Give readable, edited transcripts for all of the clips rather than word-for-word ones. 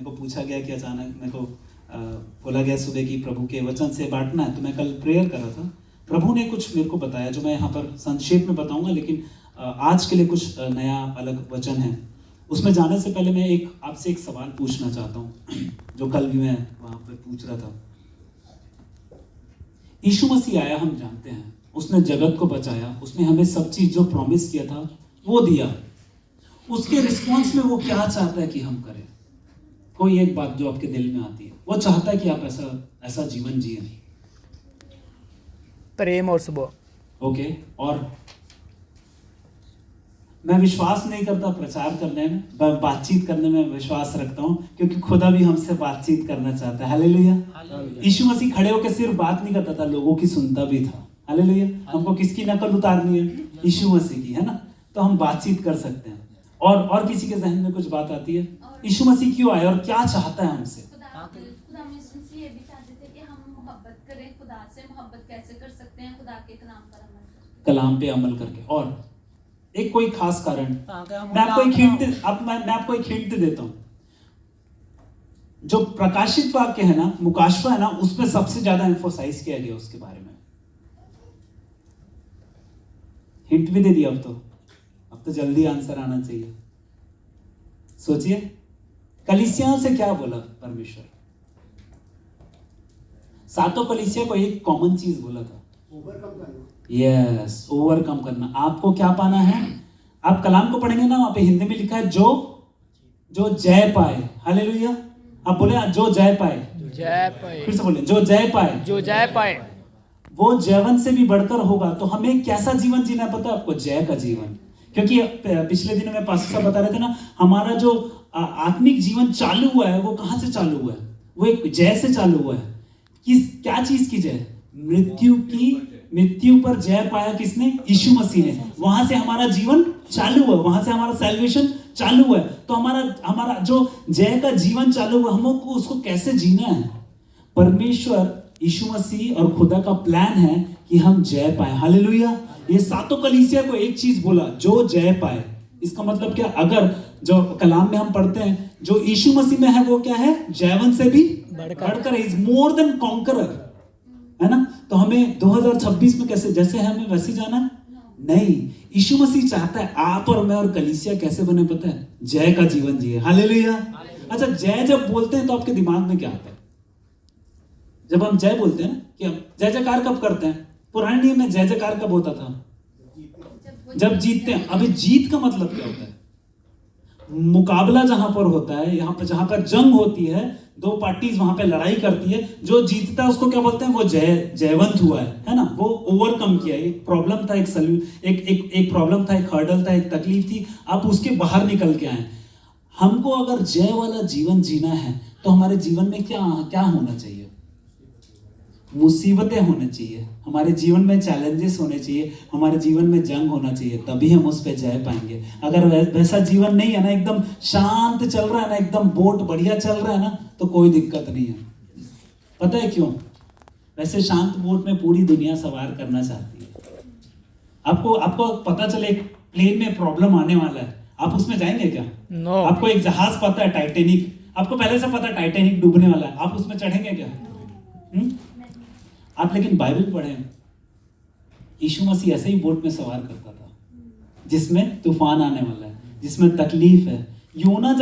को पूछा गया कि अचानक मेरे को बोला गया सुबह की प्रभु के वचन से बांटना है, तो मैं कल प्रेयर कर रहा था। प्रभु ने कुछ मेरे को बताया जो मैं यहाँ पर संक्षेप में बताऊंगा, लेकिन आज के लिए कुछ नया अलग वचन है। उसमें जाने से पहले मैं आपसे एक सवाल पूछना चाहता हूँ जो कल भी मैं वहाँ पर पूछ रहा था। यीशु मसीह आया, हम जानते हैं, उसने जगत को बचाया, उसने हमें सब चीज जो प्रॉमिस किया था वो दिया। उसके रिस्पॉन्स में वो क्या चाहता है कि हम करें? कोई एक बात जो आपके दिल में आती है, वो चाहता है कि आप ऐसा जीवन जिए। प्रेम और सुबह। ओके, और मैं विश्वास नहीं करता प्रचार करने में, बातचीत करने में विश्वास रखता हूँ, क्योंकि खुदा भी हमसे बातचीत करना चाहता है। हालेलुया। यीशु मसीह खड़े होकर सिर्फ बात नहीं करता था, लोगों की सुनता भी था। हालेलुया। हमको किसकी नकल उतारनी है? यीशु मसीह की, है ना? तो हम बातचीत कर सकते हैं। और किसी के जहन में कुछ बात आती है? यीशु मसीह क्यों आया और क्या चाहता है हमसे? खुदा मसीह ये भी चाहते थे कि हम मोहब्बत करें खुदा से। मोहब्बत कैसे कर सकते हैं? खुदा के कलाम पे अमल करके। और एक कोई खास कारण, मैं आपको एक हिंट देता हूं। जो प्रकाशित वाक्य है ना, मुकाशवा है ना, उसमें सबसे ज्यादा एम्फोसाइज किया गया उसके बारे में। हिंट भी दे दिया। अब तो जल्दी आंसर आना चाहिए। सोचिए, कलीसियाओं से क्या बोला परमेश्वर? सातों कलीसिया को एक कॉमन चीज बोला था, यस, ओवरकम करना। आपको क्या पाना है? आप कलाम को पढ़ेंगे ना, वहां पे हिंदी में लिखा है जो जय पाए। हालेलुया। आप बोले जो जय पाए। जय पाए। फिर से बोले जो जय पाए। जो जय पाए वो जयवन से भी बढ़कर होगा। तो हमें कैसा जीवन जीना है पता है आपको? जय का जीवन। क्योंकि पिछले दिनों में पास्टर साहब बता रहे थे ना, हमारा जो आत्मिक जीवन चालू हुआ है वो कहां से चालू हुआ है? वो एक जय से चालू हुआ है। क्या चीज की जय? मृत्यु पर जय पाया किसने? यीशु मसीह ने। वहां से हमारा जीवन चालू हुआ, वहां से हमारा सैल्वेशन चालू हुआ। तो हमारा जो जय का जीवन चालू हुआ, हमको उसको कैसे जीना है? परमेश्वर, यीशु मसीह और खुदा का प्लान है कि हम जय पाए। हालेलुया। ये सातों कलीसिया को एक चीज बोला, जो जय पाए। इसका मतलब क्या? अगर जो कलाम में हम पढ़ते हैं, जो यीशु मसीह में है वो क्या है? जयवन से भी बढ़कर, इज मोर देन कॉन्करर, है ना? तो हमें 2026 में कैसे जैसे हमें वैसे जाना है? नहीं। यीशु मसीह चाहता है आप और मैं और कलीसिया कैसे बने पता है? जय का जीवन जिए। हालेलुया। अच्छा, जय जब बोलते हैं तो आपके दिमाग में क्या आता है? जब हम जय बोलते हैं ना, कि हम जय जयकार कब करते हैं? पुराने नियम में जय जयकार कब होता था? जब जीतते हैं। अभी जीत का मतलब क्या होता है? मुकाबला जहां पर होता है, जहां पर जंग होती है, दो पार्टीज वहां पे लड़ाई करती है, जो जीतता है उसको क्या बोलते हैं? वो जयवंत हुआ है ना? वो ओवरकम किया। एक प्रॉब्लम था, एक प्रॉब्लम था, एक हर्डल था, एक तकलीफ थी, आप उसके बाहर निकल के आए। हमको अगर जय वाला जीवन जीना है तो हमारे जीवन में क्या होना चाहिए? मुसीबतें होने चाहिए, हमारे जीवन में चैलेंजेस होने चाहिए, हमारे जीवन में जंग होना चाहिए, तभी हम उस पे जय पाएंगे। अगर वैसा जीवन नहीं है ना, एकदम शांत चल रहा है ना, एकदम बोट बढ़िया चल रहा है ना, तो कोई दिक्कत नहीं है। पता है क्यों? वैसे शांत बोट में पूरी दुनिया सवार करना चाहती है। आपको पता चले एक प्लेन में प्रॉब्लम आने वाला है, आप उसमें जाएंगे क्या? नो। आपको एक जहाज पता है, टाइटेनिक, आपको पहले से पता है टाइटेनिक डूबने वाला है, आप उसमें चढ़ेंगे क्या? आप लेकिन बाइबल पढ़े, यीशु मसीह ऐसे ही बोट में सवार करता था जिसमें तूफान आने वाला है, जिसमें तकलीफ है। योना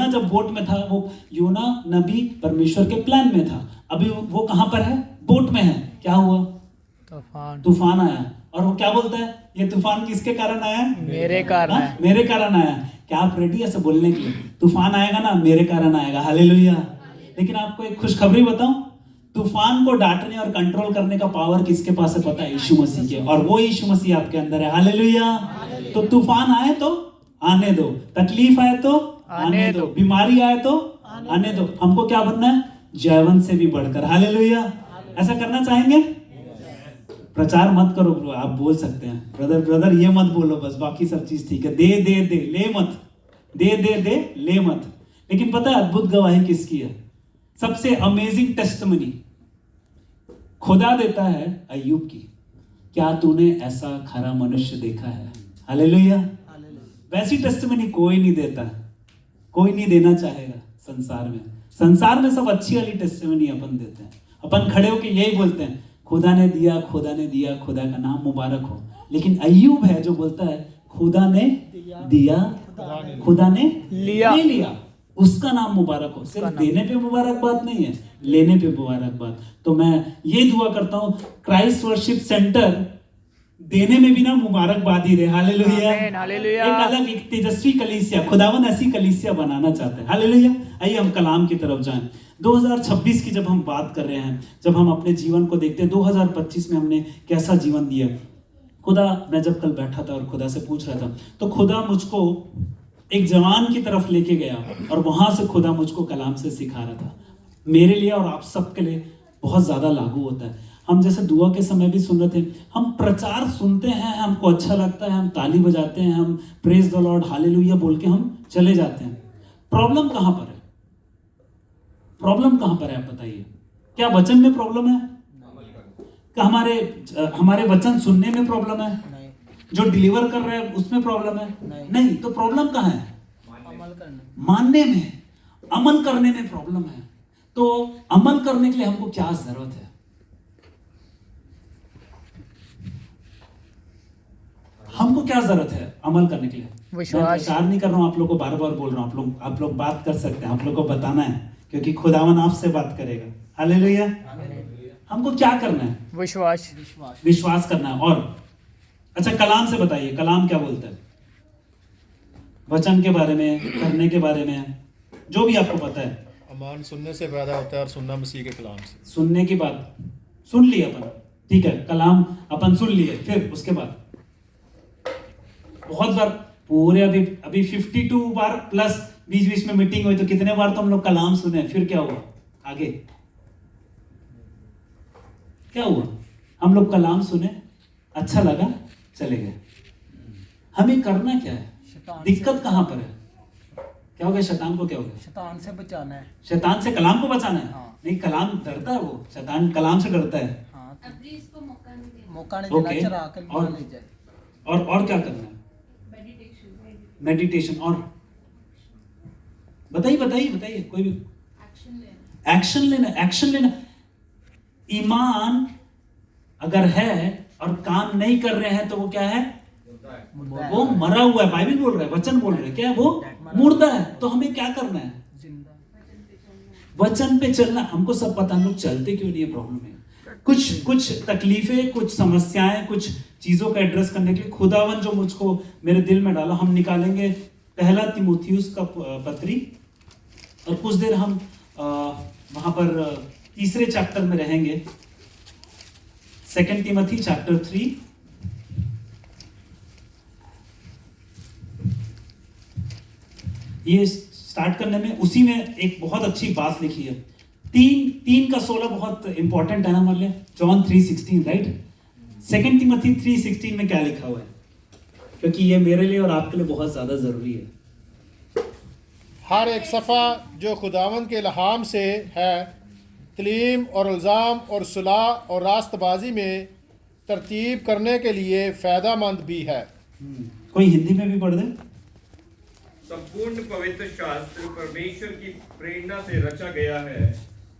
जब बोट में था, वो योना नबी परमेश्वर के प्लान में था। अभी वो कहां पर है? बोट में है। क्या हुआ? तूफान आया। और वो क्या बोलता है? ये तूफान किसके कारण आया? मेरे कारण आया। मेरे कारण आया। क्या आप रेडी ऐसे बोलने के लिए? तूफान आएगा ना, मेरे कारण आएगा। हालेलुया। लेकिन आपको एक खुशखबरी बताऊं, तूफान को डांटने और कंट्रोल करने का पावर किसके पास है पता है? यीशु मसीह के। और वो यीशु मसीह आपके अंदर है। हालेलुया। तो तूफान आए तो आने दो, तकलीफ आए तो आने दो, बीमारी आए तो आने दो। हमको क्या बनना है? जयवंत से भी बढ़कर। हालेलुया। ऐसा करना चाहेंगे? प्रचार मत करो ब्रो, आप बोल सकते हैं ब्रदर ये मत बोलो, बस बाकी सब चीज ठीक है। दे ले मत, दे ले मत। लेकिन पता है अद्भुत गवाही किसकी है? सबसे अमेजिंग टेस्टिमनी खुदा देता है अय्यूब की। क्या तूने ऐसा खरा मनुष्य देखा है? हालेलुया। वैसी टेस्टिमनी कोई नहीं देता, कोई नहीं देना चाहेगा। संसार में सब अच्छी वाली टेस्टिमनी अपन देते हैं, अपन खड़े होके यही बोलते हैं, खुदा ने दिया, खुदा ने दिया, खुदा का नाम मुबारक हो। लेकिन अय्यूब है जो बोलता है खुदा ने दिया, खुदा ने लिया। ले लिया, उसका नाम मुबारक हो। सिर्फ देने पे मुबारक बात नहीं है, लेने पे मुबारक बात। तो मैं ये दुआ करता हूँ क्राइस्ट वर्शिप सेंटर देने में भी ना मुबारकबाद ही रहे। हालेलुया, आमीन, हालेलुया। एक अलग एक तेजस्वी कलीसिया, खुदावन ऐसी कलीसिया बनाना चाहते हैं। हालेलुया। आइए हम कलाम की तरफ जाएं। 2026 की जब हम बात कर रहे हैं, जब हम अपने जीवन को देखते हैं 2025 में हमने कैसा जीवन दिया। खुदा, मैं जब कल बैठा था और खुदा से पूछ रहा था, तो खुदा मुझको एक जवान की तरफ लेके गया और वहां से खुदा मुझको कलाम से सिखा रहा था। मेरे लिए और आप सबके लिए बहुत ज्यादा लागू होता है। हम जैसे दुआ के समय भी सुन रहे थे, हम प्रचार सुनते हैं, हमको अच्छा लगता है, हम ताली बजाते हैं, हम प्रेज द लॉर्ड हालेलुया बोल के हम चले जाते हैं। प्रॉब्लम कहां पर है? प्रॉब्लम कहां पर है आप बताइए? क्या वचन में प्रॉब्लम है? क्या हमारे वचन सुनने में प्रॉब्लम है? जो डिलीवर कर रहे हैं उसमें प्रॉब्लम है? नहीं। तो प्रॉब्लम कहां है? मानने में, अमल करने में प्रॉब्लम है। तो अमल करने के लिए हमको क्या जरूरत है? हमको क्या जरूरत है अमल करने के लिए? विश्वास। मैं प्रचार नहीं कर रहा हूं, आप लोग को बार बार बोल रहा हूं, आप लोग बात कर सकते हैं, आप लोग को बताना है, क्योंकि खुदावन आपसे बात करेगा। हालेलुया। हमको क्या करना है? विश्वास करना है। और अच्छा, कलाम से बताइए, कलाम क्या बोलता है वचन के बारे में, करने के बारे में, जो भी आपको पता है। अमान सुनने से पैदा होता है और सुनना मसीह के कलाम से। सुनने की बात सुन ली अपन, ठीक है, कलाम अपन सुन लिए, फिर उसके बाद बहुत बार पूरे अभी 52 बार प्लस बीच बीच में मीटिंग हुई, तो कितने बार तो हम लोग कलाम सुने, फिर क्या हुआ? आगे क्या हुआ? हम लोग कलाम सुने, अच्छा लगा, चले गए। हमें करना क्या है? दिक्कत कहां पर है? क्या हो गया? शैतान को क्या हो गया? शैतान से बचाना है। शैतान से कलाम को बचाना है। हाँ। नहीं, कलाम डरता है, वो शैतान कलाम से डरता है। हाँ, अभी इसको मौका नहीं देना। मौका नहीं देना, ओके। चरा के और- ले जाए। और क्या करना है? मेडिटेशन। और बताइए कोई भी। एक्शन लेना। ईमान अगर है और काम नहीं कर रहे हैं तो वो क्या है? वो मरा हुआ है। बाइबल बोल रहा है, वचन बोल रहा है, क्या है वो? मुर्दा है। तो हमें क्या करना है? वचन पे चलना। हमको सब पता, हम लोग चलते क्यों नहीं है? प्रॉब्लम है कुछ तकलीफें, कुछ समस्याएं, कुछ चीजों का एड्रेस करने के लिए खुदावन जो मुझको मेरे दिल में डाला, हम निकालेंगे पहला तिमोथियुस का पत्री, और कुछ देर हम वहां पर तीसरे चैप्टर में रहेंगे, 2 तिमोथी चैप्टर 3। ये स्टार्ट करने में उसी में एक बहुत अच्छी बात लिखी है। 3:16 बहुत इंपॉर्टेंट है ना हमारे लिए। John 3:16, right? 2 तिमोथी 3:16 में क्या लिखा हुआ है? क्योंकि ये मेरे लिए और आपके लिए बहुत ज्यादा जरूरी है। हर एक सफ़ा जो खुदावंद के इल्हाम से है, तलीम और इल्ज़ाम और सुलह और रास्तबाजी में तरतीब करने के लिए फ़ायदामंद भी है। कोई हिंदी में भी पढ़ दे। संपूर्ण पवित्र शास्त्र परमेश्वर की प्रेरणा से रचा गया है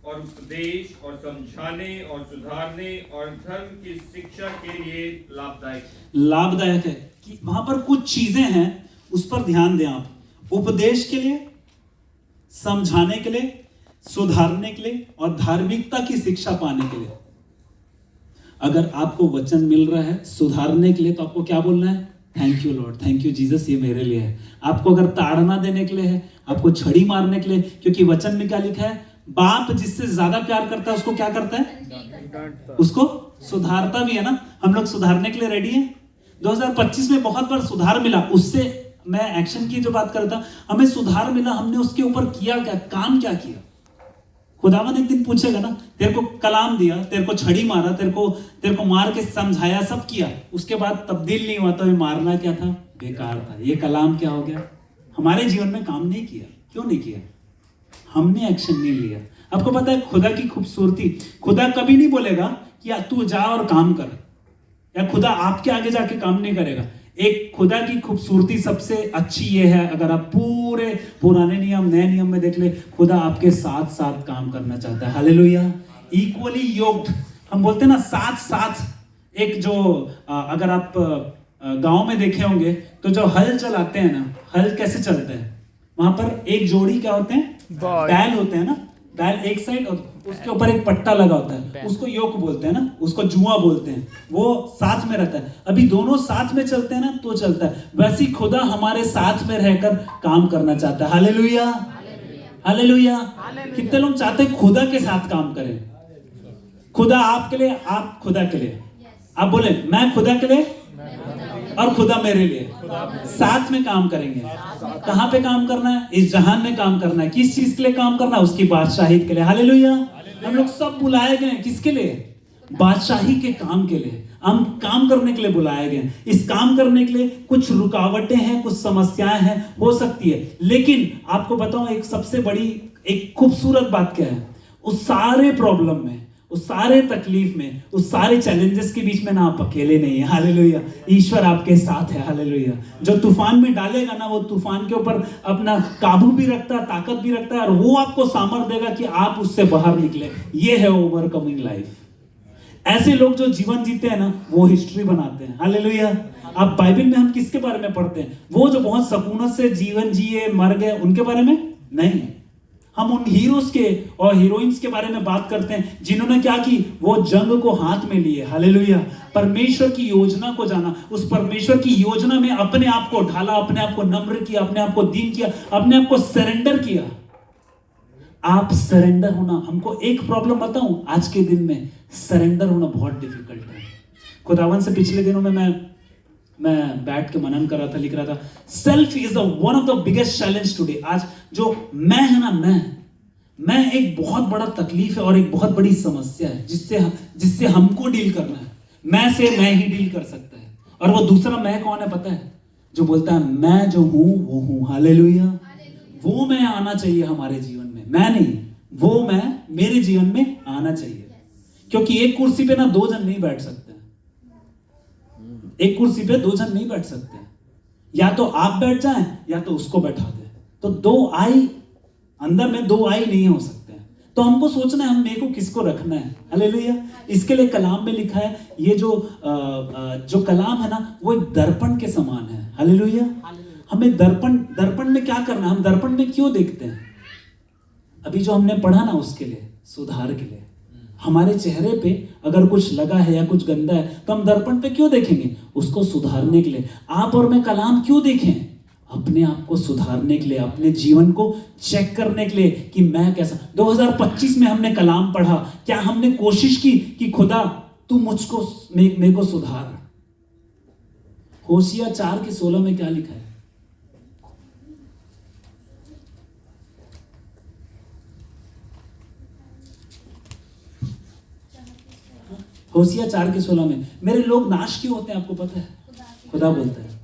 और उपदेश और समझाने और सुधारने और धर्म की शिक्षा के लिए लाभदायक है। कि वहां पर कुछ चीजें हैं, उस पर ध्यान दें आप। उपदेश के लिए, समझाने के लिए, सुधारने के लिए और धार्मिकता की शिक्षा पाने के लिए। अगर आपको वचन मिल रहा है सुधारने के लिए, तो आपको क्या बोलना है? Thank you Lord, thank you Jesus, ये मेरे लिए है। आपको अगर ताड़ना देने के लिए है, आपको छड़ी मारने के लिए, क्योंकि वचन में क्या लिखा है? बाप जिससे ज्यादा प्यार करता है उसको क्या करता है? उसको सुधारता भी है ना। हम लोग सुधारने के लिए रेडी हैं। 2025 में बहुत बार सुधार मिला, उससे मैं एक्शन की जो बात कर रहा था, हमें सुधार मिला, हमने उसके ऊपर किया क्या? काम क्या किया? खुदावन एक दिन पूछेगा ना, तेरे को कलाम दिया, तेरे को छड़ी मारा, तेरे को मार के समझाया, सब किया, उसके बाद तब्दील नहीं हुआ, तो ये मारना क्या था? बेकार था। ये कलाम क्या हो गया? हमारे जीवन में काम नहीं किया। क्यों नहीं किया? हमने एक्शन नहीं लिया। आपको पता है खुदा की खूबसूरती, खुदा कभी नहीं बोलेगा कि तू जा और काम कर, या खुदा आपके आगे जाके काम नहीं करेगा। एक खुदा की खूबसूरती सबसे अच्छी ये है, अगर आप पूरे पुराने नियम नए नियम में देख ले, खुदा आपके साथ साथ काम करना चाहता है। हालेलुया। इक्वली योक्ड, हम बोलते हैं ना साथ साथ। एक जो अगर आप गांव में देखे होंगे तो जो हल चलाते हैं ना, हल कैसे चलते हैं, वहां पर एक जोड़ी क्या होते हैं, बैल होते हैं ना, बैल एक साइड और उसके ऊपर एक पट्टा लगा होता है, उसको योक बोलते हैं ना, उसको जुआ बोलते हैं, वो साथ में रहता है। अभी दोनों साथ में चलते हैं ना तो चलता है। वैसे ही खुदा हमारे साथ में रहकर काम करना चाहता है। Hallelujah, hallelujah. कितने लोग चाहते हैं खुदा के साथ काम करें? खुदा आपके लिए, आप खुदा के लिए। आप बोले मैं खुदा के लिए और खुदा मेरे लिए, साथ में काम करेंगे। कहां पे काम करना है? इस जहान में काम करना है। किस चीज के लिए काम करना है? उसकी बादशाही के लिए। हालेलुया। हम लोग सब बुलाए गए हैं किसके लिए? बादशाही के काम के लिए। हम काम करने के लिए बुलाए गए हैं। इस काम करने के लिए कुछ रुकावटें हैं, कुछ समस्याएं हैं, हो सकती है, लेकिन आपको बताऊं एक सबसे बड़ी एक खूबसूरत बात क्या है, उस सारे प्रॉब्लम में, उस सारे तकलीफ में, उस सारे चैलेंजेस के बीच में ना आप अकेले नहीं है। हालेलुया। ईश्वर आपके साथ है। हालेलुया। जो तूफान में डालेगा ना, वो तूफान के ऊपर अपना काबू भी रखता है, ताकत भी रखता है, और वो आपको सामर्थ्य देगा कि आप उससे बाहर निकले। ये है ओवरकमिंग लाइफ। ऐसे लोग जो जीवन जीते हैं ना, वो हिस्ट्री बनाते हैं। हालेलुया। आप बाइबल में हम किसके बारे में पढ़ते हैं? वो जो बहुत सकूनत से जीवन जिए, मर गए, उनके बारे में नहीं। हम उन हीरोज के और हीरोइंस के बारे में बात करते हैं जिन्होंने क्या की, वो जंग को हाथ में लिए। हालेलुया। परमेश्वर की योजना को जाना, उस परमेश्वर की योजना में अपने आप को ढाला, अपने आप को नम्र किया, अपने आप को दीन किया, अपने आप को सरेंडर किया। आप सरेंडर होना, हमको एक प्रॉब्लम बताऊं आज के दिन में, सरेंडर होना बहुत डिफिकल्ट है। खुदावन से पिछले दिनों में मैं बैठ के मनन कर रहा था, लिख रहा था, self is the one of the biggest challenge today. आज जो मैं है ना, मैं एक बहुत बड़ा तकलीफ है और एक बहुत बड़ी समस्या है जिससे हमको डील करना है। मैं से मैं ही डील कर सकता है। और वो दूसरा मैं कौन है पता है? जो बोलता है मैं जो हूं वो हूं। हालेलुया। वो मैं आना चाहिए हमारे जीवन में, मैं नहीं, वो मैं मेरे जीवन में आना चाहिए। क्योंकि एक कुर्सी पे ना दो जन नहीं बैठ सकते। एक कुर्सी पे दो जन नहीं बैठ सकते। या तो आप बैठ जाएं या तो उसको बैठा दे। तो दो आई, अंदर में दो आई नहीं हो सकते। तो हमको सोचना है हम मेरे को किसको रखना है। हालेलुया। इसके लिए कलाम में लिखा है, ये जो कलाम है ना, वो एक दर्पण के समान है। हालेलुया। हमें दर्पण में क्या करना है? हम दर्पण में क्यों देखते हैं? अभी जो हमने पढ़ा ना, उसके लिए, सुधार के लिए। हमारे चेहरे पे अगर कुछ लगा है या कुछ गंदा है तो हम दर्पण पे क्यों देखेंगे? उसको सुधारने के लिए। आप और मैं कलाम क्यों देखें? अपने आप को सुधारने के लिए, अपने जीवन को चेक करने के लिए कि मैं कैसा। 2025 में हमने कलाम पढ़ा, क्या हमने कोशिश की कि खुदा तू मुझको मेरे को सुधार? होशिया 4:16 में क्या लिखा है? होशिया 4:16 में, मेरे लोग नाश क्यों होते हैं आपको पता है? खुदा बोलता है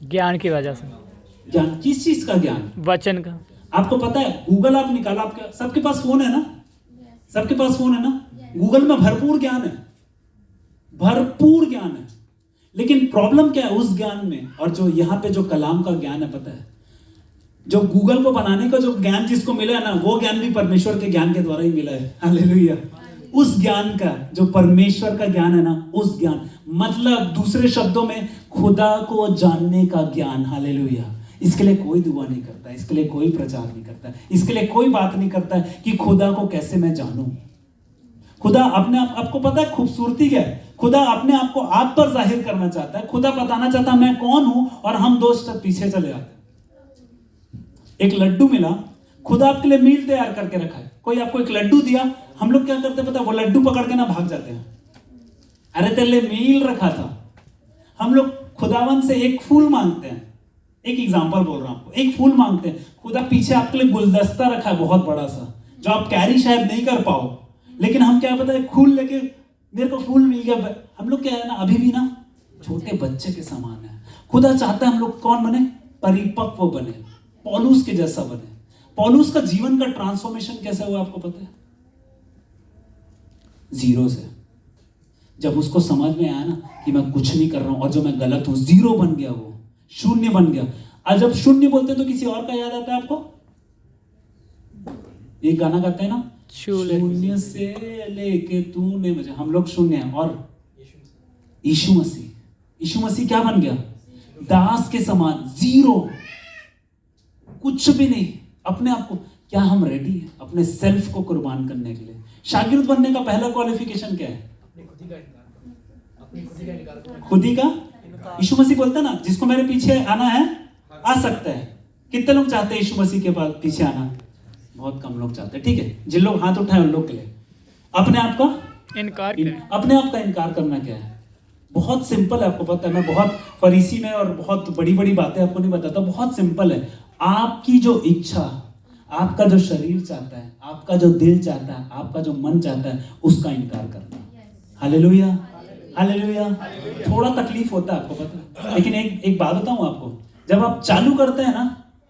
ज्ञान की वजह से। ज्ञान किस चीज का? ज्ञान, वचन का। आपको पता है? गूगल आप निकाला, आपके सबके पास फोन है ना? सबके पास फोन है ना? गूगल में भरपूर ज्ञान है, भरपूर ज्ञान है। लेकिन प्रॉब्लम क्या है उस ज्ञान में और जो यहाँ पे जो कलाम का ज्ञान है? पता है, जो गूगल को बनाने का जो ज्ञान जिसको मिला है ना, वो ज्ञान भी परमेश्वर के ज्ञान के द्वारा ही मिला है। हालेलुया। उस ज्ञान का जो परमेश्वर का ज्ञान है ना, उस ज्ञान, मतलब दूसरे शब्दों में खुदा को जानने का ज्ञान। हालेलुया। इसके लिए कोई दुआ नहीं करता, इसके लिए कोई प्रचार नहीं करता, इसके लिए कोई बात नहीं करता कि खुदा को कैसे मैं जानूं। खुदा अपने आपको पता है खूबसूरती क्या है? खुदा अपने आप को आप पर जाहिर करना चाहता है। खुदा बताना चाहता है मैं कौन हूं, और हम दो स्टेप पीछे चले जाते हैं। एक लड्डू मिला, खुदा आपके लिए मील तैयार करके रखा है। कोई आपको एक लड्डू दिया, हम लोग क्या करते पता है? वो लड्डू पकड़ के ना भाग जाते हैं। अरे तेरे लिए मील रखा था। हम लोग खुदावन से एक फूल मांगते हैं, एक एग्जांपल बोल रहा हूं आपको, एक फूल मांगते हैं, खुदा पीछे आपके लिए गुलदस्ता रखा है बहुत बड़ा सा, जो आप कैरी शायद नहीं कर पाओ। लेकिन हम क्या पता है, फूल लेके मेरे को फूल मिल गया। हम लोग क्या है ना, अभी भी ना छोटे बच्चे के समान है। खुदा चाहता है हम लोग कौन बने? परिपक्व बने, पौलुस के जैसा बने। पौलुस का जीवन का ट्रांसफॉर्मेशन कैसे हुआ आपको पता है? जीरो से जब उसको समझ में आया ना कि मैं कुछ नहीं कर रहा हूं और जो मैं गलत हूं, जीरो बन गया, वो शून्य बन गया। और जब शून्य बोलते हैं तो किसी और का याद आता है आपको? एक गाना गाते हैं ना, शून्य से लेके तूने मुझे, हम लोग शून्य हैं। और यीशु मसीह क्या बन गया? दास के समान, जीरो, कुछ भी नहीं, अपने आप को। क्या हम रेडी हैं अपने सेल्फ को कुर्बान करने के लिए? शागिर्द बनने का पहला क्वालिफिकेशन क्या है? खुद ही का। यीशु मसीह बोलता है ना, जिसको मेरे पीछे आना है आ सकता है। कितने लोग चाहते हैं यीशु मसीह के पास पीछे आना? बहुत कम लोग चाहते हैं। ठीक है, जिन लोग हाथ उठाए उन लोग के लिए अपने आप का इनकार करें। अपने आप का इनकार करना क्या है? बहुत सिंपल है, आपको पता है। मैं बहुत फरीसी में और बहुत बड़ी बड़ी बातें आपको नहीं बताता, बहुत सिंपल है। आपकी जो इच्छा, आपका जो शरीर चाहता है, आपका जो दिल चाहता है, आपका जो मन चाहता है, उसका इनकार करना। Hallelujah, hallelujah. थोड़ा तकलीफ होता है, आपको पता है, लेकिन एक बात बताऊं आपको, जब आप चालू करते हैं ना,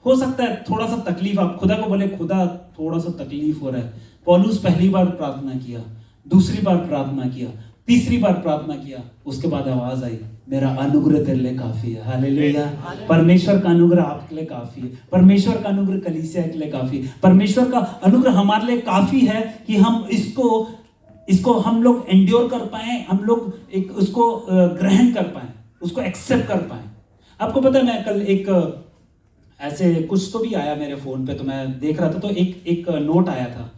हो सकता है थोड़ा सा तकलीफ, आप खुदा को बोले, खुदा थोड़ा सा तकलीफ हो रहा है। पौलुस पहली बार प्रार्थना किया, दूसरी बार प्रार्थना किया, तीसरी बार प्रार्थना किया, उसके बाद आवाज आई, मेरा अनुग्रह तेरे लिए काफी है। हालेलुया। परमेश्वर का अनुग्रह आपके लिए काफी है। परमेश्वर का अनुग्रह कलीसिया के लिए काफी है। परमेश्वर का अनुग्रह हमारे लिए काफी है कि हम इसको हम लोग एंड्योर कर पाए, हम लोग एक उसको ग्रहण कर पाए, उसको एक्सेप्ट कर पाए। आपको पता है, मैं कल एक ऐसे कुछ तो भी आया मेरे फोन पे, तो मैं देख रहा था, तो एक नोट आया था,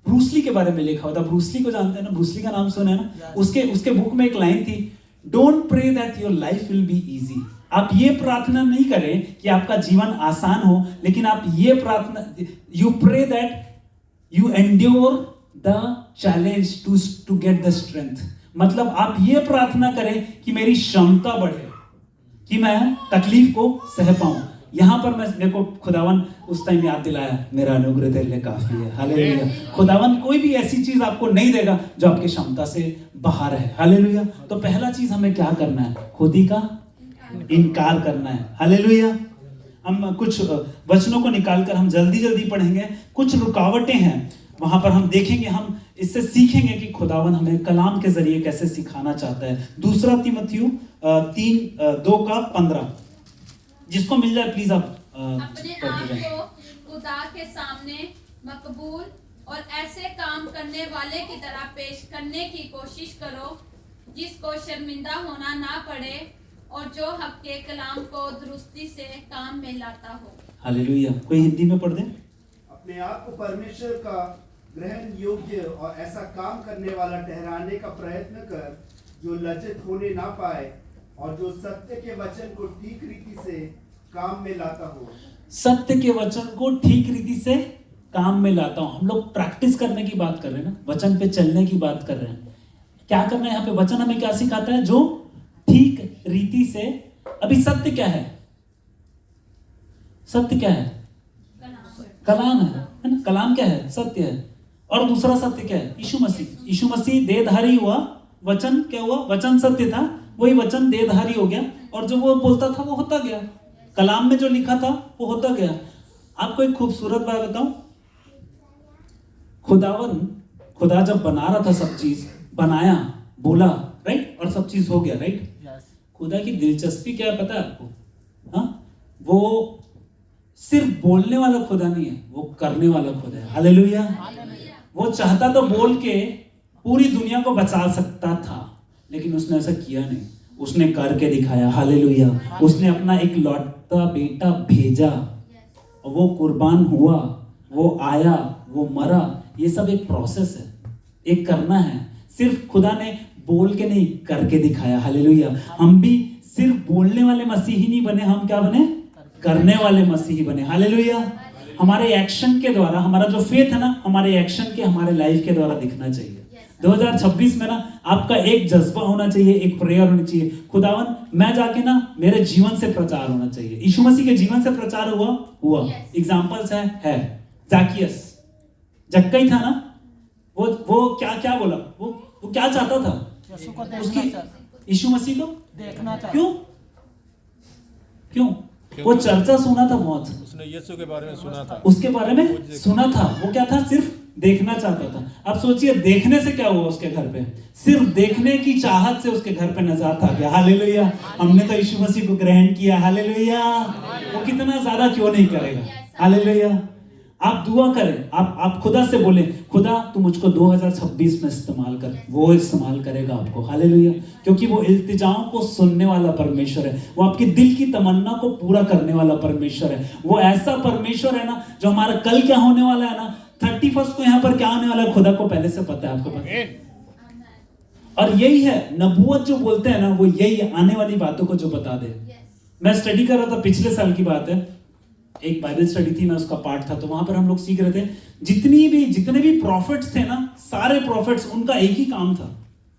ब्रूसली के बारे में लिखा हुआ था। ब्रूसली को जानते हैं ना? ब्रूसली का नाम सुना है ना? उसके बुक में एक लाइन थी, don't pray that your life will be easy. आप ये प्रार्थना नहीं करें कि आपका जीवन आसान हो, लेकिन आप ये प्रार्थना, you pray that you endure the challenge to get the strength. मतलब आप ये प्रार्थना करें कि मेरी क्षमता बढ़े, कि मैं तकलीफ को सह पाऊं। यहां पर मेरे को खुदावन उस टाइम याद दिलाया, मेरा अनुग्रह तेरे लिए काफी है। हालेलुया। खुदावन कोई भी ऐसी चीज आपको नहीं देगा जो आपकी क्षमता से बाहर है। हालेलुया। तो पहला चीज हमें क्या करना है? खुद ही का इनकार करना है। हालेलुया। हम कुछ वचनों को निकालकर हम जल्दी पढ़ेंगे। कुछ रुकावटें हैं, वहां पर हम देखेंगे, हम इससे सीखेंगे कि खुदावन हमें कलाम के जरिए कैसे सिखाना चाहता है। दूसरा तीमुथियुस 3:2-15, जिसको मिल जाए प्लीज आप अपने आप को खुदा के सामने मकबूल और ऐसे काम करने वाले की तरह पेश करने की कोशिश करो जिसको शर्मिंदा होना ना पड़े और जो हक के कलाम को दुरुस्ती से काम में लाता हो। हालेलुया। कोई हिंदी में पढ़ दे। अपने आप को परमेश्वर का ग्रहण योग्य और ऐसा काम करने वाला ठहराने का प्रयत्न कर जो लज्जित होने ना पाए और जो सत्य के वचन को ठीक रीति से काम में लाता हो। सत्य के वचन को ठीक रीति से काम में लाता हूं। हम लोग प्रैक्टिस करने की बात कर रहे हैं ना, वचन पे चलने की बात कर रहे हैं। क्या करना है यहाँ पे? वचन हमें क्या सिखाता है? जो ठीक रीति से। अभी सत्य क्या है? सत्य क्या है? कलाम है ना? कलाम क्या है? सत्य है। और दूसरा सत्य क्या है? यीशु मसीह। यीशु मसीह देहधारी हुआ, वचन क्या हुआ? वचन सत्य था, वही वचन देहधारी हो गया और जो वो बोलता था वो होता गया। कलाम में जो लिखा था वो होता गया। आपको एक खूबसूरत बात बताऊं, खुदा जब बना रहा था, सब चीज बनाया, बोला, राइट, और सब चीज हो गया, राइट। खुदा की दिलचस्पी क्या है पता है आपको? हाँ, वो सिर्फ बोलने वाला खुदा नहीं है, वो करने वाला खुदा है। हालेलुया। वो चाहता तो बोल के पूरी दुनिया को बचा सकता था, लेकिन उसने ऐसा किया नहीं, उसने करके दिखाया। हालेलुया। उसने अपना एक लौटा बेटा भेजा और वो कुर्बान हुआ, वो आया, वो मरा। ये सब एक प्रोसेस है, एक करना है। सिर्फ खुदा ने बोल के नहीं, करके दिखाया। हालेलुया। हम भी सिर्फ बोलने वाले मसीही नहीं बने, हम क्या बने? करने वाले मसीही बने। हालेलुया। हमारे एक्शन के द्वारा, हमारा जो फेथ है ना, हमारे एक्शन के, हमारे लाइफ के द्वारा दिखना चाहिए। 2026 में ना आपका एक जज्बा होना चाहिए, एक प्रेयर होनी चाहिए, खुदावन मैं जाके ना मेरे जीवन से प्रचार होना चाहिए। यीशु मसीह के जीवन से प्रचार हुआ। एग्जांपल्स है जाकियस, जक्का ही था ना, वो क्या बोला, वो क्या चाहता था? उसकी यीशु मसीह को देखना चाहता। क्यों? वो चर्चा सुना था बहुत, उसने यीशु के बारे में सुना था, उसके बारे में सुना था। वो क्या था? सिर्फ देखना चाहता था। अब सोचिए देखने से क्या हुआ उसके घर पे, सिर्फ देखने की चाहत से उसके घर पे नजात आ गया। हालेलुया, हमने तो यीशु मसीह को ग्रहण किया। हालेलुया, वो कितना ज्यादा क्यों नहीं करेगा। हालेलुया, आप दुआ करें, आप खुदा से बोले, खुदा तू मुझको 2026 में इस्तेमाल कर, वो इस्तेमाल करेगा आपको। हालेलुया, क्योंकि वो इल्तिजाओं को सुनने वाला परमेश्वर है, वो आपके दिल की तमन्ना को पूरा करने वाला परमेश्वर है। वो ऐसा परमेश्वर है ना, जो हमारा कल क्या होने वाला है ना, 31 को यहाँ पर क्या होने वाला है, खुदा को पहले से पता है, आपको पता है। और यही है नबूवत जो बोलते हैं ना, वो यही है, आने वाली बातों को जो बता दे। मैं स्टडी कर रहा था, पिछले साल की बात है, एक बाइबल स्टडी थी, मैं उसका पार्ट था, तो वहां पर हम लोग सीख रहे थे, जितने भी प्रॉफिट्स थे ना, सारे प्रॉफिट्स, उनका एक ही काम था,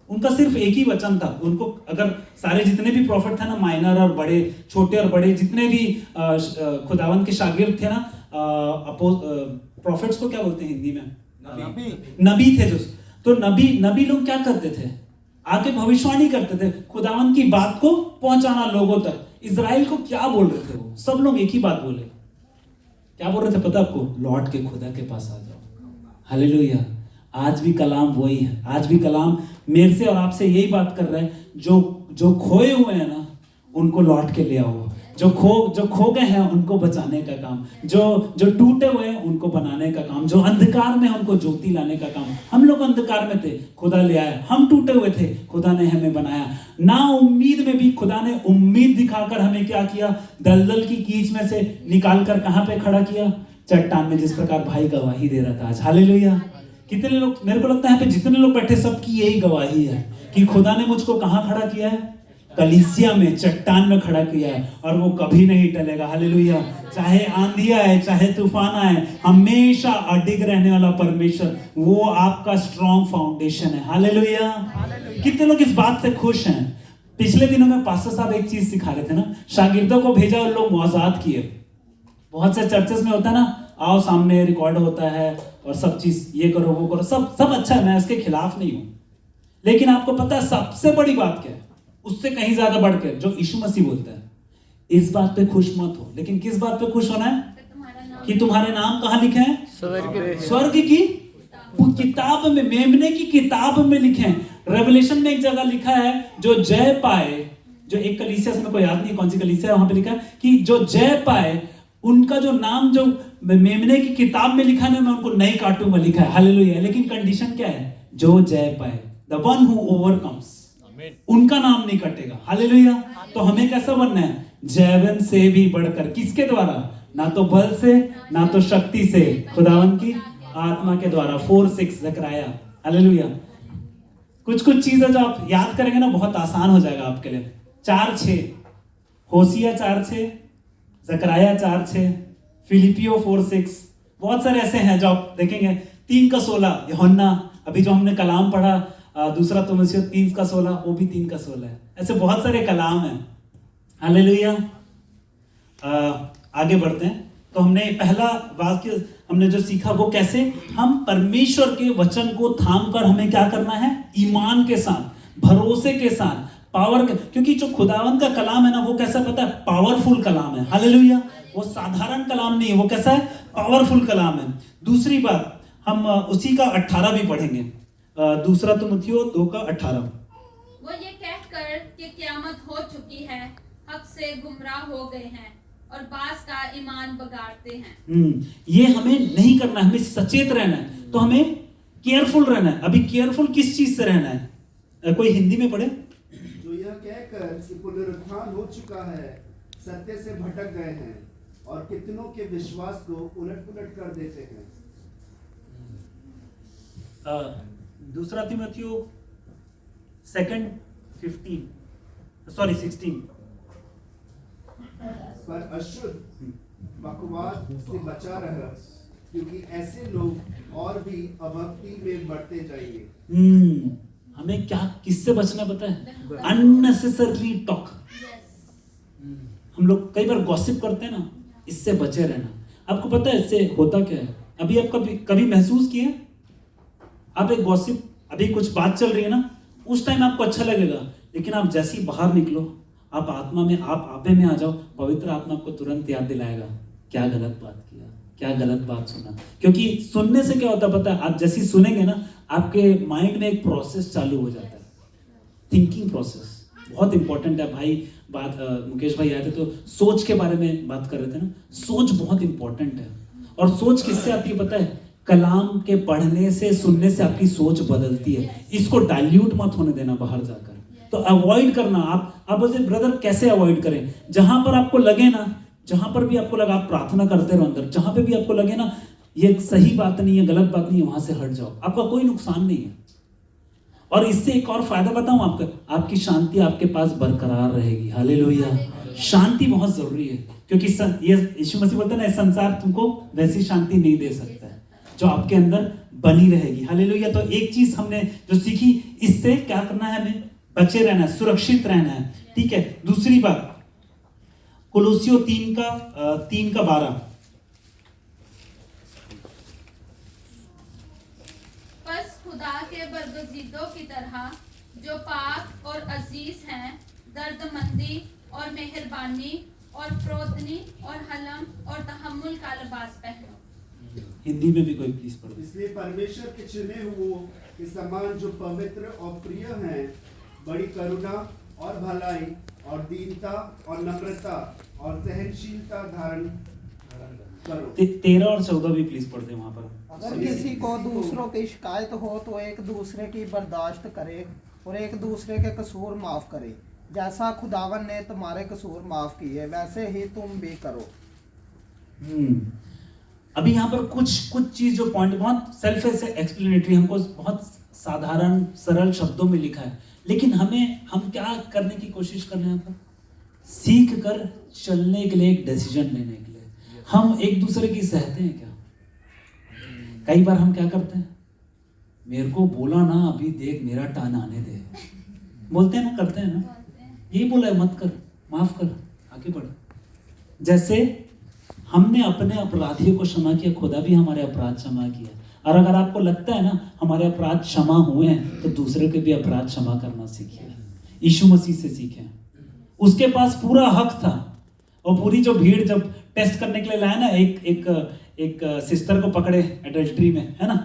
उनका सिर्फ एक ही वचन था। उनको अगर सारे जितने भी प्रॉफिट थे ना, माइनर और बड़े, छोटे और बड़े, जितने भी खुदावंद के शागिर्द थे ना, प्रॉफिट्स को क्या बोलते हैं हिंदी में, नबी थे जो, तो नबी लोग क्या करते थे, आके भविष्यवाणी करते थे, खुदावंद की बात को पहुंचाना लोगों तक। इजराइल को क्या बोल रहे थे, वो सब लोग एक ही बात बोले, क्या बोल रहे थे पता आपको, लौट के खुदा के पास आ जाओ। हालेलुया, आज भी कलाम वही है, आज भी कलाम मेरे से और आपसे यही बात कर रहा है, जो खोए हुए हैं ना, उनको लौट के ले आओ, जो खो गए हैं उनको बचाने का काम, जो टूटे हुए हैं उनको बनाने का काम, जो अंधकार में उनको ज्योति लाने का काम। हम लोग अंधकार में थे, खुदा ले आया, हम टूटे हुए थे, खुदा ने हमें बनाया। ना उम्मीद में भी खुदा ने उम्मीद दिखाकर हमें क्या किया, दलदल की कीच में से निकाल कर कहां पे खड़ा किया, चट्टान में, जिस प्रकार भाई गवाही दे रहा था आज। हालेलुया, कितने लोग, मेरे को लगता है यहाँ पे जितने लोग बैठे सबकी यही गवाही है कि खुदा ने मुझको कहां खड़ा किया है, कलीसिया में, चट्टान में खड़ा किया है, और वो कभी नहीं टलेगा। हालेलुया, चाहे आंधी आए, चाहे तूफान आए, हमेशा अडिग रहने वाला परमेश्वर, वो आपका स्ट्रॉन्ग फाउंडेशन है। हालेलुया, कितने लोग इस बात से खुश हैं। पिछले दिनों में पास्टर साहब एक चीज सिखा रहे थे ना, शागिर्दों को भेजा और लोग मुआजात किए। बहुत से चर्चेस में होता है ना, आओ सामने रिकॉर्ड होता है और सब चीज ये करो वो करो, सब अच्छा है, मैं इसके खिलाफ नहीं हूं, लेकिन आपको पता है सबसे बड़ी बात क्या है, उससे कहीं ज्यादा बढ़कर जो यीशु मसीह बोलता है, इस बात पे खुश मत हो, लेकिन किस बात पे खुश होना है, कि तुम्हारे नाम कहां लिखे हैं, स्वर्ग की किताब में, मेमने की किताब में लिखे हैं। रेवलेशन में एक जगह लिखा है, जो जय पाए, जो एक कलीसिया, मेरे को याद नहीं कौन सी कलीसिया है, वहां पे लिखा है कि जो जय पाए उनका जो नाम जो मेमने की किताब में लिखा है, मैं उनको नहीं काटूंगा लिखा है। हालेलुया, लेकिन कंडीशन क्या है, जो जय पाए, द वन हु ओवरकम्स, उनका नाम नहीं कटेगा। हालेलुया, तो हमें कैसा बनना है, जयवन से भी बढ़कर, किसके द्वारा, ना तो बल से ना तो शक्ति से, खुदावन की आत्मा के द्वारा। 4:6 ज़करिया। हालेलुया, कुछ चीजें जो आप याद करेंगे ना, बहुत आसान हो जाएगा आपके लिए। 4:6 होसिया, 4:6 ज़करिया, 4:6 फिलिपियो 4:6, बहुत सारे ऐसे हैं जो आप देखेंगे। 3:16 यूहन्ना, अभी जो हमने कलाम पढ़ा, दूसरा तीमुथियुस 3:16, वो भी 3:16 है। ऐसे बहुत सारे कलाम हैं। हालेलुया, आगे बढ़ते हैं। तो हमने पहला वाक्य हमने जो सीखा वो कैसे, हम परमेश्वर के वचन को थाम कर हमें क्या करना है, ईमान के साथ, भरोसे के साथ, पावर के, क्योंकि जो खुदावंद का कलाम है ना, वो कैसा पता है, पावरफुल कलाम है। हालेलुया, वो साधारण कलाम नहीं है, वो कैसा है, पावरफुल कलाम है। दूसरी बात, हम उसी का 18 भी पढ़ेंगे, दूसरा तीमुथियुस 2:18। वो ये कहकर कि क़यामत हो चुकी है, हक से गुमराह हो गए हैं और बास का ईमान बगाड़ते हैं। ये हमें नहीं करना, हमें सचेत रहना है, तो हमें केयरफुल रहना है। अभी केयरफुल किस चीज से रहना है, कोई हिंदी में पढ़े, जो यह कहकर कि पुनरुत्थान हो चुका है, सत्य से भटक गए हैं और कितनों के विश्वास को उलट-पुलट कर देते हैं। दूसरा तीमुथियुस 16 पर अशुद्ध बकवाद से बचा रह, क्योंकि ऐसे लोग और भी अभक्ति में बढ़ते जाएंगे। हमें क्या, किससे बचना पता है, अननेसेसरली टॉक। हम लोग कई बार गॉसिप करते हैं ना, इससे बचे रहना। आपको पता है इससे होता क्या है, अभी आप कभी महसूस किए, आप एक गॉसिप, अभी कुछ बात चल रही है ना, उस टाइम आपको अच्छा लगेगा, लेकिन आप जैसे ही बाहर निकलो, आप आत्मा में, आप आपे में आ जाओ, पवित्र आत्मा आपको तुरंत याद दिलाएगा, क्या गलत बात किया, क्या गलत बात सुना। क्योंकि सुनने से क्या होता है पता है, आप जैसे ही सुनेंगे ना आपके माइंड में एक प्रोसेस चालू हो जाता है, थिंकिंग प्रोसेस बहुत इंपॉर्टेंट है भाई। बात मुकेश भाई आए थे तो सोच के बारे में बात कर रहे थे ना, सोच बहुत इंपॉर्टेंट है। और सोच किससे आती है पता है, कलाम के पढ़ने से सुनने से आपकी सोच बदलती है। इसको डाइल्यूट मत होने देना बाहर जाकर, तो अवॉइड करना। आप बोलते ब्रदर कैसे अवॉइड करें, जहां पर आपको लगे ना, जहां पर भी आपको लगा आप प्रार्थना करते रहो अंदर, जहां पे भी आपको लगे ना ये सही बात नहीं है, गलत बात नहीं है, वहां से हट जाओ, आपका कोई नुकसान नहीं है। और इससे एक और फायदा बताऊं आपको, आपकी शांति आपके पास बरकरार रहेगी। हालेलुया। शांति बहुत जरूरी है, क्योंकि ये यीशु मसीह बोलते हैं ना, इस संसार तुमको वैसी शांति नहीं दे सकता है जो आपके अंदर बनी रहेगी। हालेलुया। तो एक चीज हमने जो सीखी, इससे क्या करना है, हमें बचे रहना है, सुरक्षित रहना है। ठीक है। दूसरी बात कुलुस्सियों 3:12, बस खुदा के बरगुज़ीदों की तरह जो पाक और अजीज हैं, दर्दमंदी और मेहरबानी और फ्रोतनी और हलम और तहम्मुल का लिबास पहनो। हिंदी में भी कोई प्लीज पढ़ो। इसलिए परमेश्वर के चुने हुओं के समान जो पवित्र और प्रिय हैं, बड़ी करुणा और भलाई और दीनता और नम्रता और सहनशीलता धारण करो। 13 और 14 भी प्लीज पढ़ दे वहां पर। अगर किसी को दूसरों की शिकायत हो तो एक दूसरे की बर्दाश्त करे और एक दूसरे के कसूर माफ करे, जैसा खुदावन ने तुम्हारे कसूर माफ किए वैसे ही तुम भी करो। अभी यहाँ पर कुछ चीज जो पॉइंट बहुत सेल्फ एक्सप्लेनेटरी, हमको बहुत साधारण सरल शब्दों में लिखा है, लेकिन हम क्या करने की कोशिश कर रहे हैं, यहाँ पर सीख कर चलने के लिए, एक डिसीजन लेने के लिए। हम एक दूसरे की सहते हैं क्या? कई बार हम क्या करते हैं, मेरे को बोला ना अभी देख मेरा टर्न आने दे, बोलते हैं ना, करते हैं ना, यही बोला है मत कर, माफ कर, आगे बढ़। जैसे हमने अपने अपराधियों को क्षमा किया, खुदा भी हमारे अपराध क्षमा किया। और अगर आपको लगता है ना हमारे अपराध क्षमा हुए हैं, तो दूसरे के भी अपराध क्षमा करना सीखिए, यीशु मसीह से सीखें। उसके पास पूरा हक था, और पूरी जो भीड़ जब टेस्ट करने के लिए लाया ना, एक सिस्टर को पकड़े एडल्ट्री में, है ना,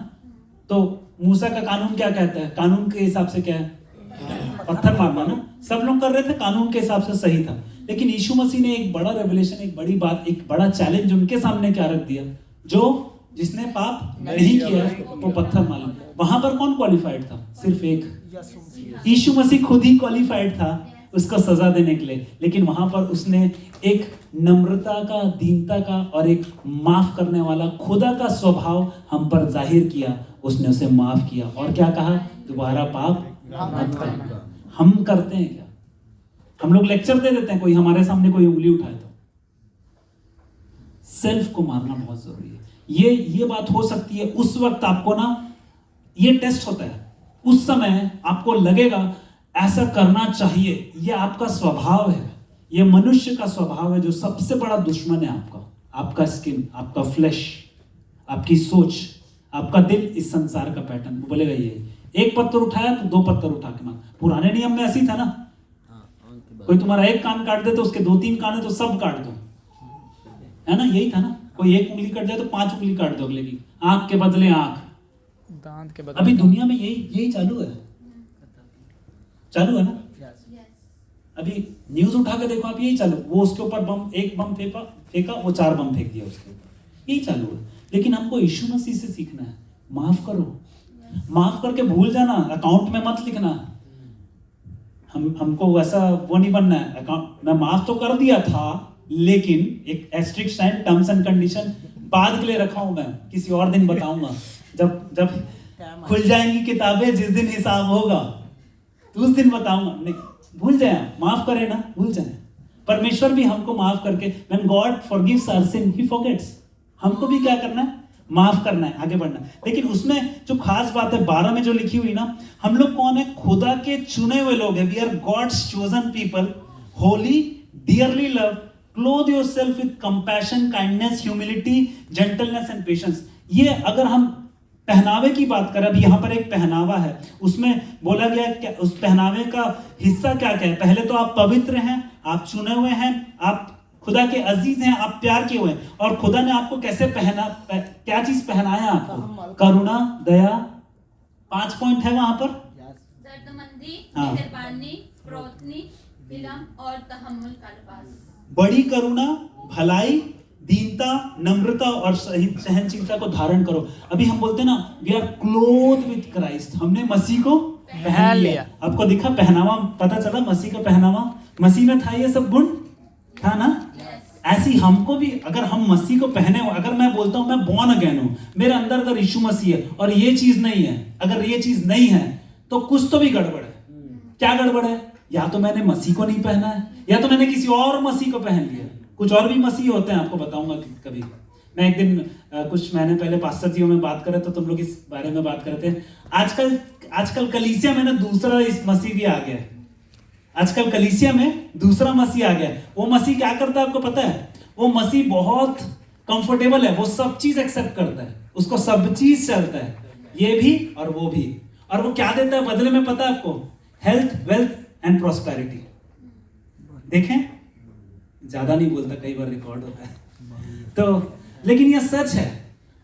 तो मूसा का कानून क्या कहता है, कानून के हिसाब से क्या है, पत्थर मारना ना। सब लोग कर रहे थे, कानून के हिसाब से सही था, लेकिन यीशु मसीह ने एक बड़ा रेवलेशन, एक बड़ी बात, एक बड़ा चैलेंज उनके सामने क्या रख दिया, जो जिसने पाप नहीं किया वो पत्थर मारे। वहां पर कौन क्वालिफाइड था? सिर्फ एक, यीशु मसीह खुद ही क्वालिफाइड था उसको सजा देने के लिए, लेकिन वहां पर उसने एक नम्रता का, दीनता का और एक माफ करने वाला खुदा का स्वभाव हम पर जाहिर किया। उसने उसे माफ किया और क्या कहा, दोबारा पाप मत करना। हम करते हैं क्या? हम लोग लेक्चर दे देते हैं, कोई हमारे सामने कोई उंगली उठाए तो सेल्फ को मारना बहुत जरूरी है। ये बात हो सकती है उस वक्त आपको ना, ये टेस्ट होता है, उस समय आपको लगेगा ऐसा करना चाहिए, ये आपका स्वभाव है, ये मनुष्य का स्वभाव है जो सबसे बड़ा दुश्मन है आपका स्किन, आपका फ्लैश, आपकी सोच, आपका दिल, इस संसार का पैटर्न बोलेगा ये एक पत्थर उठाया तो 2 पत्थर उठा के मार। पुराने नियम में ऐसी था ना, कोई तुम्हारा एक कान काट दे तो उसके 2-3 कान है तो सब काट दो, है ना, यही था ना। कोई एक उंगली कट जाए तो 5 उंगली काट दो अगले की, आंख के बदले आंख, दांत के बदले। अभी दुनिया में यही चालू है ना। अभी न्यूज उठा के देखो आप, यही चालू, वो उसके ऊपर एक बम फेंका, वो 4 बम फेंक दिया उसके ऊपर, यही चालू है। लेकिन हमको यीशु मसीह से सीखना है, माफ करो, माफ करके भूल जाना, अकाउंट में मत लिखना। हमको वैसा वो नहीं बनना है, अकाउंट में माफ तो कर दिया था, लेकिन एक एस्ट्रिक्ट साइन, टर्म्स एंड कंडीशन बाद के लिए रखा हूं मैं, किसी और दिन बताऊंगा, जब खुल जाएंगी किताबें, जिस दिन हिसाब होगा तो उस दिन बताऊंगा। नहीं, भूल जाए, माफ करे ना, भूल जाए। परमेश्वर भी हमको माफ करके, when God forgives our sin, he forgets, हमको भी क्या करना है, माफ करना है, आगे बढ़ना है। लेकिन उसमें जो खास बात है 12 में जो लिखी हुई ना, हम लोग कौन है, खुदा के चुने हुए लोग हैं, we are God's chosen people, holy, dearly love, clothe yourself with compassion, kindness, humility, gentleness and patience. ये अगर हम पहनावे की बात करें, अब यहाँ पर एक पहनावा है, उसमें बोला गया कि उस पहनावे का हिस्सा क्या क्या है। पहले तो आप पवित्र हैं, आप चुने हुए हैं, आप खुदा के अजीज हैं, आप प्यार किए हुए हैं। और खुदा ने आपको कैसे क्या चीज पहनाया आपको? करुणा, दया, 5 पॉइंट है वहां पर। दर्दमंदी, हाँ। मेहरबानी, प्रोतनी, इल्म और तहम्मुल का लिबास। बड़ी करुणा, भलाई, दीनता, नम्रता और सहनशीलता को धारण करो। अभी हम बोलते हैं ना, we are clothe with Christ, हमने मसीह को पहन लिया। आपको दिखा पहनावा, पता चला मसीह का पहनावा, मसीह में था ये सब गुण, था ना? ऐसी हमको भी, अगर हम मसीह को पहने हो, अगर मैं बोलता हूं मैं बॉर्न अगेन हूं, मेरे अंदर अगर यीशु मसीह है और ये चीज नहीं है, अगर ये चीज नहीं है तो कुछ तो भी गड़बड़ है। क्या गड़बड़ है? या तो मैंने मसीह को नहीं पहना है, या तो मैंने किसी और मसीह को पहन लिया। कुछ और भी मसीह होते हैं, आपको बताऊंगा कभी। मैं एक दिन कुछ महीने पहले पास्टर जीओ में बात कर रहे थे, तुम लोग इस बारे में बात कर रहे थे। आजकल कलीसिया में ना दूसरा इस मसीह भी आ गया है। आजकल कलीसिया में दूसरा मसीह आ गया। वो मसीह क्या करता है आपको पता है? वो मसीह बहुत कंफर्टेबल है, वो सब चीज एक्सेप्ट करता है, उसको सब चीज चलता है, ये भी और वो भी। और वो क्या देता है बदले में पता है आपको? Health, wealth and prosperity. देखें, ज्यादा नहीं बोलता, कई बार रिकॉर्ड होता है तो, लेकिन ये सच है।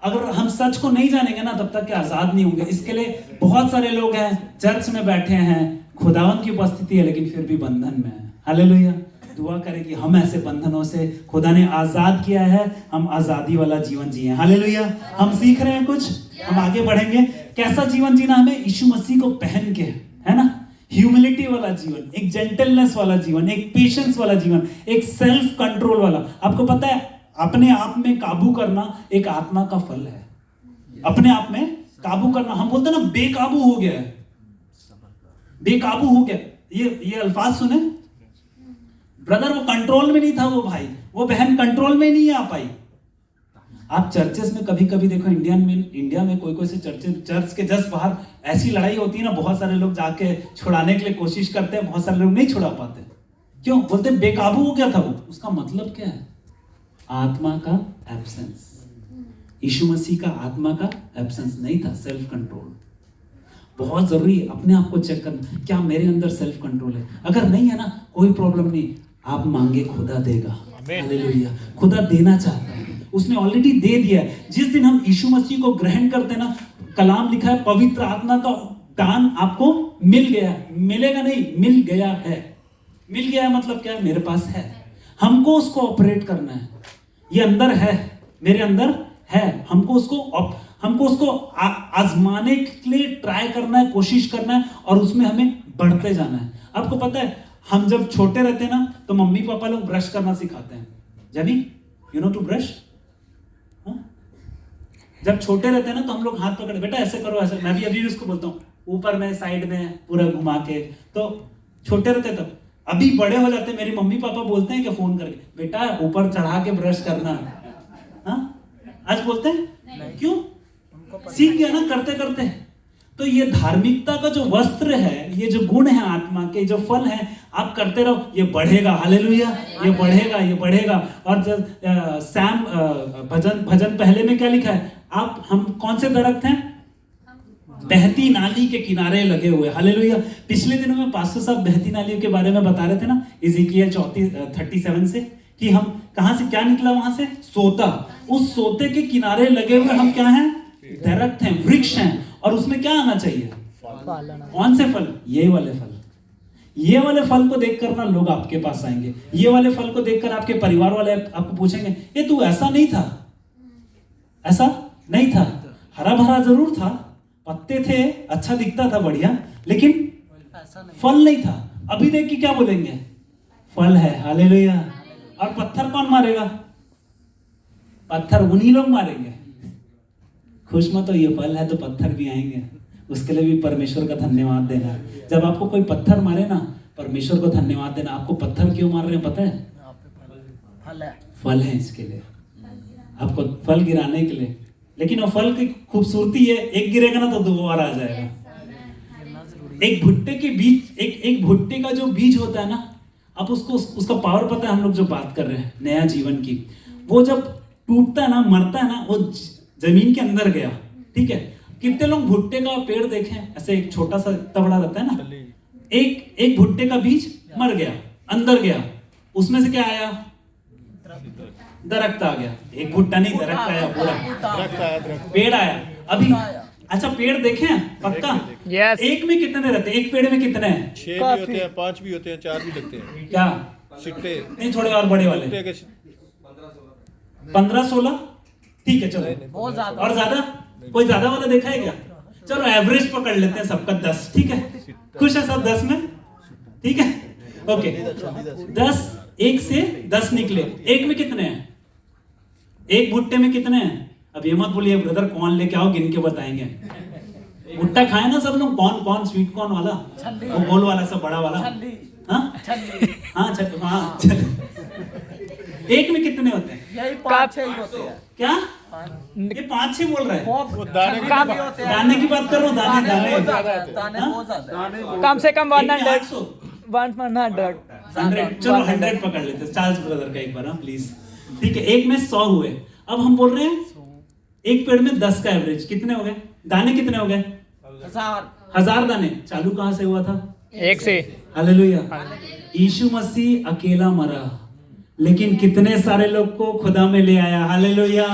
अगर हम सच को नहीं जानेंगे ना, तब तक के आजाद नहीं होंगे। इसके लिए बहुत सारे लोग हैं, चर्च में बैठे हैं, खुदावन की उपस्थिति है, लेकिन फिर भी बंधन में है। हालेलुया। दुआ करें कि हम ऐसे बंधनों से, खुदा ने आजाद किया है, हम आजादी वाला जीवन जिए। हालेलुया। हम सीख रहे हैं कुछ, हम आगे बढ़ेंगे। कैसा जीवन जीना हमें? यीशु मसीह को पहन के, है ना? ह्यूमिलिटी वाला जीवन, एक जेंटलनेस वाला जीवन, एक पेशेंस वाला जीवन, एक सेल्फ कंट्रोल वाला। आपको पता है, अपने आप में काबू करना एक आत्मा का फल है। अपने आप में काबू करना, हम बोलते हैं ना बेकाबू हो गया है, बेकाबू हो गया। ये अल्फाज सुने ब्रदर, वो कंट्रोल में नहीं था, वो भाई, वो बहन कंट्रोल में नहीं आ पाई। आप चर्चेस में कभी कभी देखो, इंडिया में कोई से चर्च के जस्ट बाहर ऐसी लड़ाई होती है ना, बहुत सारे लोग जाके छुड़ाने के लिए कोशिश करते हैं, बहुत सारे लोग नहीं छुड़ा पाते। क्यों? बोलते बेकाबू हो गया था वो। उसका मतलब क्या है? आत्मा का एब्सेंस। यीशु मसीह का आत्मा का एब्सेंस नहीं था, सेल्फ कंट्रोल। बहुत जरूरी है अपने आप को चेक करना, क्या मेरे अंदर सेल्फ कंट्रोल है? अगर नहीं है ना, कोई प्रॉब्लम नहीं, आप मांगे, खुदा देगा। हालेलुया। खुदा देना चाहता है, उसने ऑलरेडी दे दिया है। जिस दिन हम यीशु मसीह को ग्रहण करते हैं ना, कलाम लिखा है, पवित्र आत्मा का दान आपको मिल गया। मिलेगा नहीं, मिल गया है। मिल गया है मतलब क्या? मेरे पास है, हमको उसको ऑपरेट करना है। ये अंदर है, मेरे अंदर है, हमको उसको आजमाने के लिए ट्राई करना है, कोशिश करना है, और उसमें हमें बढ़ते जाना है। आपको पता है, हम जब छोटे रहते हैं ना, तो मम्मी पापा लोग ब्रश करना सिखाते हैं। जबी यू नो टू ब्रश। जब छोटे रहते हैं ना, तो हम लोग हाथ पकड़े, बेटा ऐसे करो, ऐसे। मैं भी अभी उसको बोलता हूँ, ऊपर में, साइड में, पूरा घुमा के। तो छोटे रहते तब। अभी बड़े हो जाते, मेरी मम्मी पापा बोलते हैं कि फोन करके, बेटा ऊपर चढ़ा के ब्रश करना। हाँ, आज बोलते हैं? क्यों? सीख गया ना करते करते। तो ये धार्मिकता का जो वस्त्र है, ये जो गुण है आत्मा के, जो फल है, आप करते रहो, ये बढ़ेगा। हालेलुया। ये बढ़ेगा, ये बढ़ेगा। और जब सैम भजन पहले में क्या लिखा है? हम कौन से दरख्त हैं? बहती नाली के किनारे लगे हुए। हालेलुया। पिछले दिनों में पास्टर साहब बहती नालियों के बारे में बता रहे थे ना, इज़ेकियल 37 से, कि हम कहां से, क्या निकला वहां से? सोता। उस सोते के किनारे लगे हुए हम क्या हैं? दरख्त हैं, वृक्ष हैं। और उसमें क्या आना चाहिए? कौन से फल? ये वाले फल। ये वाले फल को देखकर ना लोग आपके पास आएंगे। ये वाले फल को देखकर आपके परिवार वाले आपको पूछेंगे, ये तू ऐसा नहीं था, ऐसा नहीं था। हरा भरा जरूर था, पत्ते थे, अच्छा दिखता था, बढ़िया, लेकिन फल नहीं था। अभी देख के क्या बोलेंगे? फल है। हालेलुया। और पत्थर कौन मारेगा? पत्थर उन्हीं लोग मारेंगे। खुश मत हो, ये फल है तो पत्थर भी आएंगे। उसके लिए भी परमेश्वर का धन्यवाद देना। जब आपको कोई पत्थर मारे ना, परमेश्वर को धन्यवाद देना। आपको पत्थर क्यों मार रहे हैं पता है? फल है इसके लिए, आपको फल गिराने के लिए। लेकिन वो फल की खूबसूरती है, एक गिरेगा ना तो दो और आ जाएगा। एक भुट्टे के बीज, एक भुट्टे का जो बीज होता है ना, आप उसका पावर पता है? हम लोग जो बात कर रहे हैं नया जीवन की, वो जब टूटता है ना, मरता है ना, वो जमीन के अंदर गया। ठीक है, कितने लोग भुट्टे का पेड़ देखे? ऐसे एक छोटा सा इतना बड़ा रहता है ना, एक भुट्टे का बीज मर गया, अंदर गया, उसमें से क्या आया? दरख्त आ गया, एक भुट्टा नहीं, दरख्त आया पूरा, दरख्त पेड़ आया। अभी अच्छा पेड़ देखे हैं पक्का? यस। एक में कितने रहते हैं? एक पेड़ में कितने हैं? 6 भी होते हैं, 5 भी होते हैं, 4 भी लगते हैं। क्या सिट्टे नहीं, थोड़े और बड़े वाले, सिट्टे के 15-16, ठीक है चलो। बहुत ज्यादा। और ज्यादा? कोई ज्यादा वाला देखा है क्या? चलो एवरेज पकड़ लेते हैं सबका 10, ठीक है? खुश है सब 10 में? ठीक है, ओके। 10, 1 से 10 निकले, एक में कितने हैं? एक भुट्टे में कितने हैं? अब ये मत बोलिए ब्रदर कौन लेके आओ, गिन के बताएंगे। भुट्टा खाए ना सब लोग? कौन कौन? स्वीट कॉर्न वाला, वो गोल वाला, सब बड़ा वाला, हाँ हाँ हाँ। एक में कितने होते हैं? यही 5-6 ही होते हैं। क्या ये 5-6 बोल रहे हैं? वो दाने की कम दाने की बात कर रहा हूँ, दाने दाने दाने हाँ? बहुत ज्यादा है। कम से कम 100 800 100 चलो 100 पकड़ लेते हैं। चार्ल्स ब्रदर का एक बार, हाँ प्लीज। ठीक है, एक में 100 हुए। अब हम बोल रहे हैं एक पेड़ में 10 का एवरेज कितने हो गए? दाने कितने हो गए? 1000 दाने। चालू कहां से हुआ था? एक से। हालेलुया। यीशु मसीह अकेला मरा, लेकिन कितने सारे लोग को खुदा में ले आया। हालेलुया।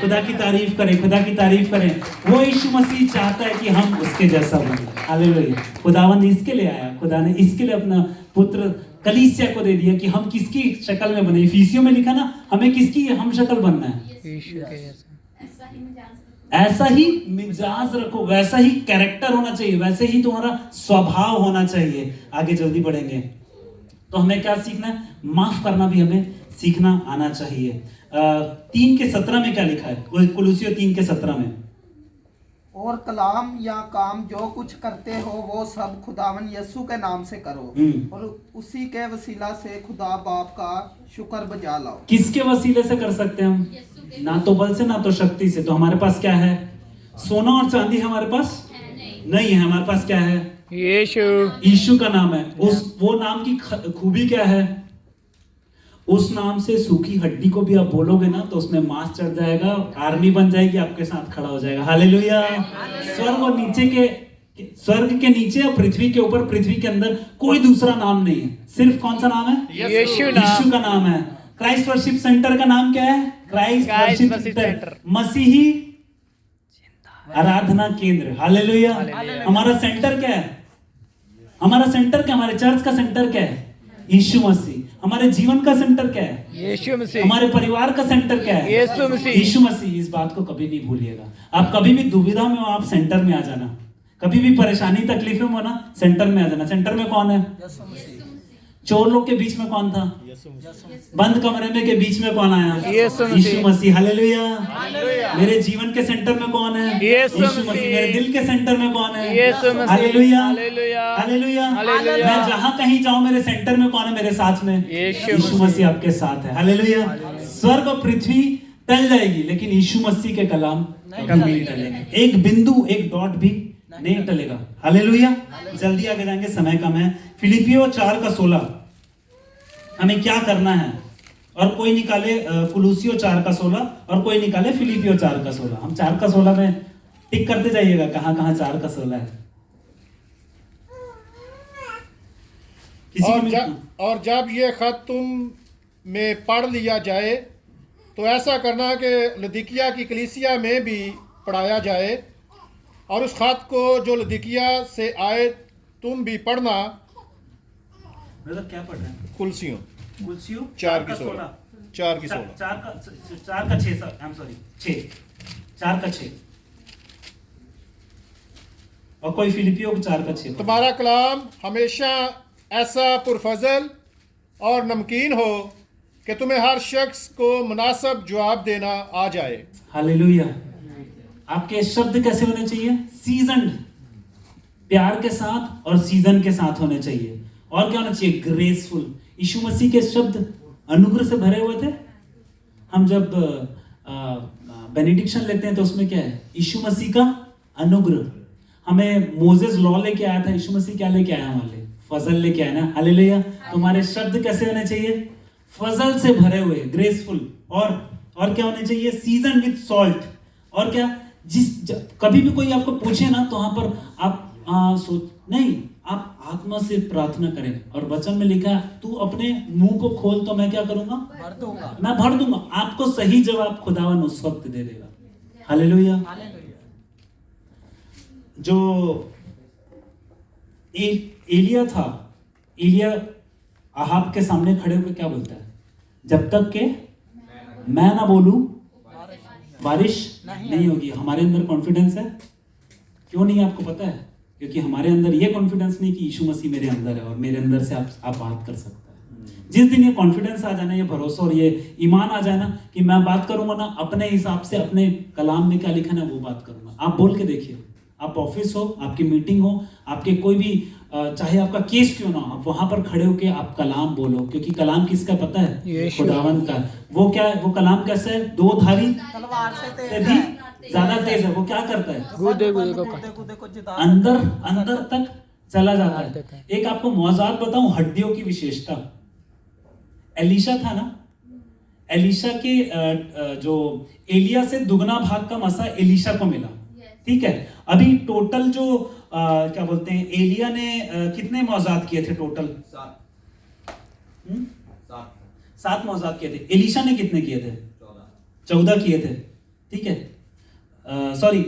खुदा की तारीफ करें, खुदा की तारीफ करें। वो यीशु मसीह चाहता है कि हम उसके जैसा बने। हालेलुया। खुदावंद इसके लिए आया, खुदा ने इसके लिए अपना पुत्र कलीसिया को दे दिया कि हम किसकी शक्ल में बने। इफिसियों में लिखा ना, हमें किसकी हम शक्ल बनना है? यीशु के जैसा। ऐसा ही मिजाज रखो, वैसा ही कैरेक्टर होना चाहिए, वैसे ही तुम्हारा स्वभाव होना चाहिए। आगे जल्दी बढ़ेंगे तो हमें क्या सीखना है? माफ करना भी हमें सीखना आना चाहिए। 3:17 में क्या लिखा है? कुलुसियों 3:17 में, और कलाम या काम जो कुछ करते हो वो सब खुदावन यीशु के नाम से करो और उसी के वसीला से खुदा बाप का शुक्र बजा लाओ। किसके वसीले से कर सकते हैं हम? ना तो बल से ना तो शक्ति से। तो हमारे पास क्या है? सोना और चांदी हमारे पास नहीं है। हमारे पास क्या है? यीशु। यीशु का नाम है। वो नाम की खूबी क्या है? उस नाम से सूखी हड्डी को भी आप बोलोगे ना तो उसमें मांस चढ़ जाएगा, आर्मी बन जाएगी, आपके साथ खड़ा हो जाएगा। हालेलुया। स्वर्ग और नीचे के, स्वर्ग के नीचे और पृथ्वी के ऊपर, पृथ्वी के अंदर कोई दूसरा नाम नहीं है। सिर्फ कौन सा नाम है? यीशु का नाम है। क्राइस्ट वर्शिप सेंटर का नाम क्या है? क्राइस्ट वर्शिप सेंटर, मसीही आराधना केंद्र। हालेलुया। हमारा सेंटर क्या है? हमारा सेंटर क्या? हमारे चर्च का सेंटर क्या है? यीशु मसीह। हमारे जीवन का सेंटर क्या है? यीशु मसीह। हमारे परिवार का सेंटर क्या है? यीशु मसीह। यीशु मसीह। इस बात को कभी नहीं भूलिएगा। आप कभी भी दुविधा में हो, आप सेंटर में आ जाना। कभी भी परेशानी तकलीफ में हो ना, सेंटर में आ जाना। सेंटर में कौन है? चोर लोग के बीच में कौन था? बंद कमरे में के बीच में कौन आया? यीशु मसीह। हालेलुया। मेरे जीवन के सेंटर में कौन है? यीशु मसीह। मेरे दिल के सेंटर में कौन है? यीशु मसीह। हालेलुया। हालेलुया। हालेलुया। हालेलुया। मैं जहां कहीं जाऊं, मेरे सेंटर में कौन है? मेरे साथ में यीशु मसीह आपके साथ है। हालेलुया। स्वर्ग और पृथ्वी टल जाएगी, लेकिन यीशु मसीह के कलाम कभी नहीं टलेंगे। एक बिंदु, एक डॉट भी नहीं टलेगा। हालेलुया। जल्दी आगे जाएंगे, समय कम है। फिलिपियों 4:16 हमें क्या करना है? और कोई निकाले कुलुसियों 4:16 और कोई निकाले फिलिपियों 4:16। हम 4:16 में टिक करते जाइएगा कहां कहां 4:16 है। और जब ये खत तुम में पढ़ लिया जाए तो ऐसा करना कि लदीकिया की कलीसिया में भी पढ़ाया जाए, और उस खत को जो लदीकिया से आए तुम भी पढ़ना। मतलब क्या पढ़ रहे हैं? कुलसियों कुलसियों 4:16 4 की 16 4 का 6 आई एम सॉरी 4 का 6 और कोई फिलिपियों 4 का 6। तुम्हारा कलाम हमेशा ऐसा पुरफजल और नमकीन हो कि तुम्हें हर शख्स को मुनासिब जवाब देना आ जाए। हालेलुया। आपके शब्द कैसे होने चाहिए? सीजनड, प्यार के साथ और सीजन के साथ होने चाहिए। और क्या होना चाहिए? ग्रेसफुल। यीशु मसीह के शब्द अनुग्रह से भरे हुए थे। हम जब बेनेडिक्शन लेते हैं तो उसमें क्या है? यीशु मसीह का अनुग्रह। हमें मोजेस लॉ लेके आया था, यीशु मसीह क्या लेके आया? हमारे लिए फजल लेके आया ना। हालेलुया। तुम्हारे शब्द कैसे होने चाहिए? फजल से भरे हुए, ग्रेसफुल। और क्या होने चाहिए? Season with salt. और क्या? कभी भी कोई आपको पूछे ना तो वहां पर आप नहीं, आप आत्मा से प्रार्थना करें। और वचन में लिखा है तू अपने मुंह को खोल तो मैं क्या करूंगा, भर दूंगा। मैं भर दूंगा। आपको सही जवाब खुदावन उस वक्त दे देगा। हालेलुया। जो एलिया था, एलिया आहाब के सामने खड़े होकर क्या बोलता है, जब तक के मैं ना बोलूं बारिश नहीं होगी। हमारे अंदर कॉन्फिडेंस है, क्यों नहीं आपको पता है? क्योंकि हमारे अंदर ये कॉन्फिडेंस नहीं कि यीशु मसीह मेरे अंदर है और मेरे अंदर से आप बात कर सकते हैं। जिस दिन ये कॉन्फिडेंस आ जाना, ये भरोसा और ये ईमान आ जाए ना कि मैं बात करूंगा ना अपने हिसाब से, अपने कलाम में क्या लिखा है वो बात करूंगा। आप बोल के देखिए, आप ऑफिस हो, आपकी मीटिंग हो, आपके कोई भी चाहे आपका केस क्यों ना हो, आप वहां पर खड़े होके आप कलाम बोलो। क्योंकि कलाम किसका पता है? खुदावंत का। वो क्या है? वो कलाम कैसा है? दो धारी तलवार से भी ज्यादा तेज है। वो क्या करता है? गुदे को जिता अंदर तक चला जाता है। एक आपको मौजाद बताऊं, हड्डियों की विशेषता। एलीशा था ना, एलीशा के जो एलिया से दुगना भाग का मसा एलीशा को मिला। ठीक है, अभी टोटल जो क्या बोलते हैं, एलिया ने कितने मौजाद किए थे टोटल? 7 मौजाद किए थे। एलीशा ने कितने किए थे? 14 किए थे। ठीक है, सॉरी,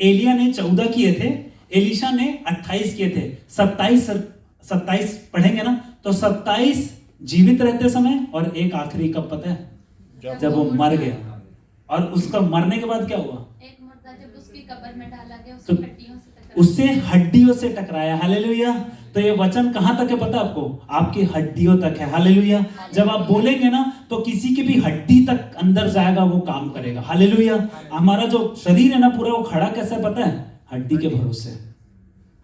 एलिया ने 14 किए थे, एलीशा ने 28 किए थे। 27 पढ़ेंगे ना तो 27 जीवित रहते समय और एक आखिरी कब पता है? जब वो मर गया। और उसका मरने के बाद क्या हुआ? एक मुर्दा जब उसकी कब्र में डाला गया, तो उससे हड्डियों से टकराया। हालेलुया। तो ये वचन कहां तक है पता है आपको? आपकी हड्डियों तक है। हालेलुया। जब आप बोलेंगे ना तो किसी की भी हड्डी तक अंदर जाएगा, वो काम करेगा। हालेलुया। हमारा जो शरीर है ना पूरा, वो खड़ा कैसे है पता है? हड्डी के भरोसे।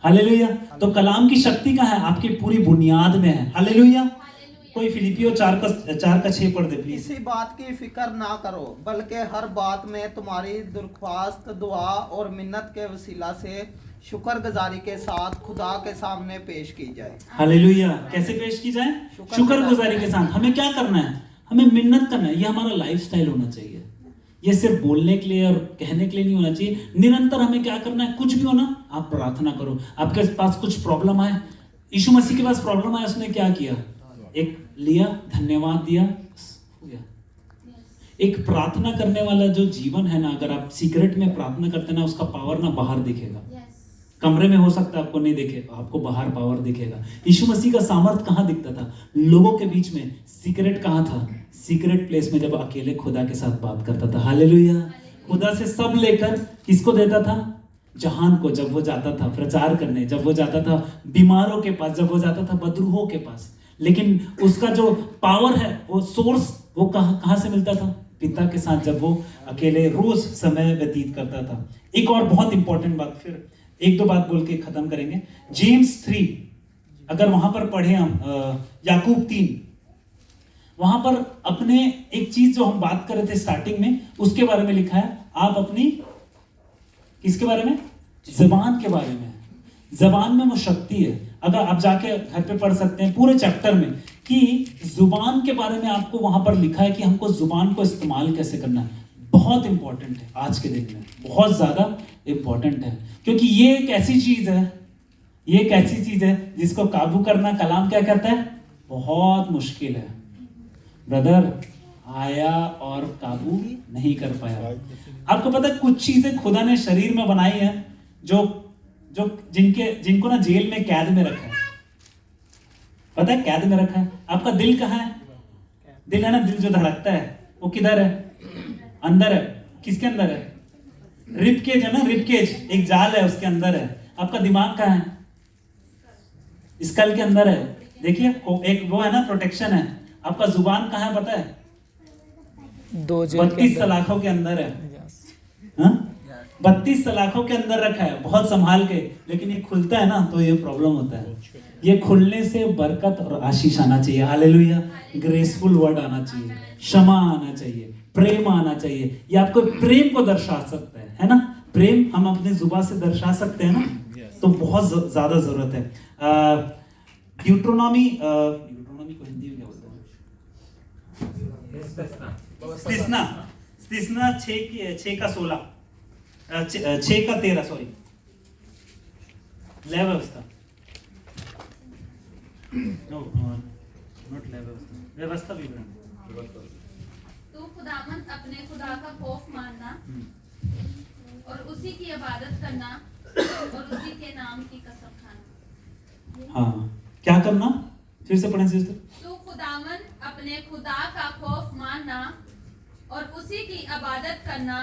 हालेलुया। तो कलाम की शक्ति कहाँ है? आपकी पूरी बुनियाद में है। हालेलुया। कोई फिलिपियो 4:6 पढ़ दे प्लीज। किसी बात की फिक्र ना करो, बल्कि हर बात में तुम्हारी दरख्वास्त, दुआ और मिन्नत के वसीला से शुक्रगुजारी के साथ खुदा के सामने पेश की जाए। हालेलुया। कैसे पेश की जाए? शुक्रगुजारी के साथ। हमें क्या करना है? हमें मिन्नत करना है। ये हमारा लाइफस्टाइल होना चाहिए। ये सिर्फ बोलने के लिए और कहने के लिए नहीं होना चाहिए। निरंतर हमें क्या करना है? कुछ भी हो ना, आप प्रार्थना करो। आपके पास कुछ प्रॉब्लम आए, यीशु मसीह के पास प्रॉब्लम आया, उसने क्या किया? एक लिया, धन्यवाद दिया, हो गया। एक प्रार्थना करने वाला जो जीवन है ना, अगर आप सीक्रेट में प्रार्थना करते ना, उसका पावर ना बाहर दिखेगा। कमरे में हो सकता है आपको नहीं दिखे, आपको बाहर पावर दिखेगा। यीशु मसीह का सामर्थ कहाँ दिखता था? लोगों के बीच में। सीक्रेट कहाँ था? सीक्रेट प्लेस में, जब अकेले खुदा के साथ बात करता था। हालेलुया। खुदा से सब लेकर किसको देता था? जहान को। जब वो जाता था प्रचार करने, जब वो जाता था बीमारों के पास, जब वो जाता था बदरूहों के पास। लेकिन उसका जो पावर है, वो सोर्स, वो कहाँ से मिलता था? पिता के साथ, जब वो अकेले रोज समय व्यतीत करता था। एक और बहुत इंपॉर्टेंट बात, फिर 1-2 बात बोल के खत्म करेंगे। जेम्स 3, अगर वहां पर पढ़े हम, याकूब 3, वहां पर अपने एक चीज जो हम बात कर रहे थे स्टार्टिंग में, उसके बारे में लिखा है। आप अपनी किसके बारे में? जबान के बारे में। जबान में वो शक्ति है। अगर आप जाके घर पे पढ़ सकते हैं पूरे चैप्टर में कि जुबान के बारे में आपको वहां पर लिखा है कि हमको जुबान को इस्तेमाल कैसे करना है। बहुत इंपॉर्टेंट है आज के दिन में, बहुत ज्यादा इंपॉर्टेंट है। क्योंकि ये एक ऐसी चीज है, ये एक ऐसी चीज है जिसको काबू करना, कलाम क्या कहता है? बहुत मुश्किल है। ब्रदर आया और काबू नहीं कर पाया। आपको पता है कुछ चीजें खुदा ने शरीर में बनाई है जो जिनको ना जेल में कैद में रखा है। पता है कैद में रखा है। आपका दिल कहाँ है? दिल है ना, दिल जो धड़कता है वो किधर है? अंदर है। किसके अंदर है? रिब केज है ना, रिब केज एक जाल है, उसके अंदर है। आपका दिमाग कहाँ है? स्कल के अंदर है। देखिए एक वो है ना, प्रोटेक्शन है। आपका जुबान कहाँ है पता है? 32 सलाखों के अंदर है। 32 सलाखों के अंदर रखा है, बहुत संभाल के। लेकिन ये खुलता है ना तो ये प्रॉब्लम होता है। ये खुलने से बरकत और आशीष आना चाहिए। हालेलुया। ग्रेसफुल वर्ड आना चाहिए, क्षमा आना चाहिए, प्रेम आना चाहिए। ये आपको प्रेम को दर्शा सकता है ना? प्रेम हम अपने जुबान से दर्शा सकते हैं ना, तो बहुत ज्यादा जरूरत है। ड्यूट्रोनॉमी को हिंदी में क्या बोलते हैं? स्तिस्ना 6 का 16, 6 का 13, सॉरी लय व्यवस्था, नॉट लय व्यवस्था, व्यवस्था विवरण। तू खुदावन अपने खुदा का खौफ मानना और उसी की इबादत करना और उसी के नाम की कसम खाना। हाँ, क्या करना? फिर से पढ़ें सिस्टर। तू खुदावन अपने खुदा का खौफ मानना और उसी की इबादत करना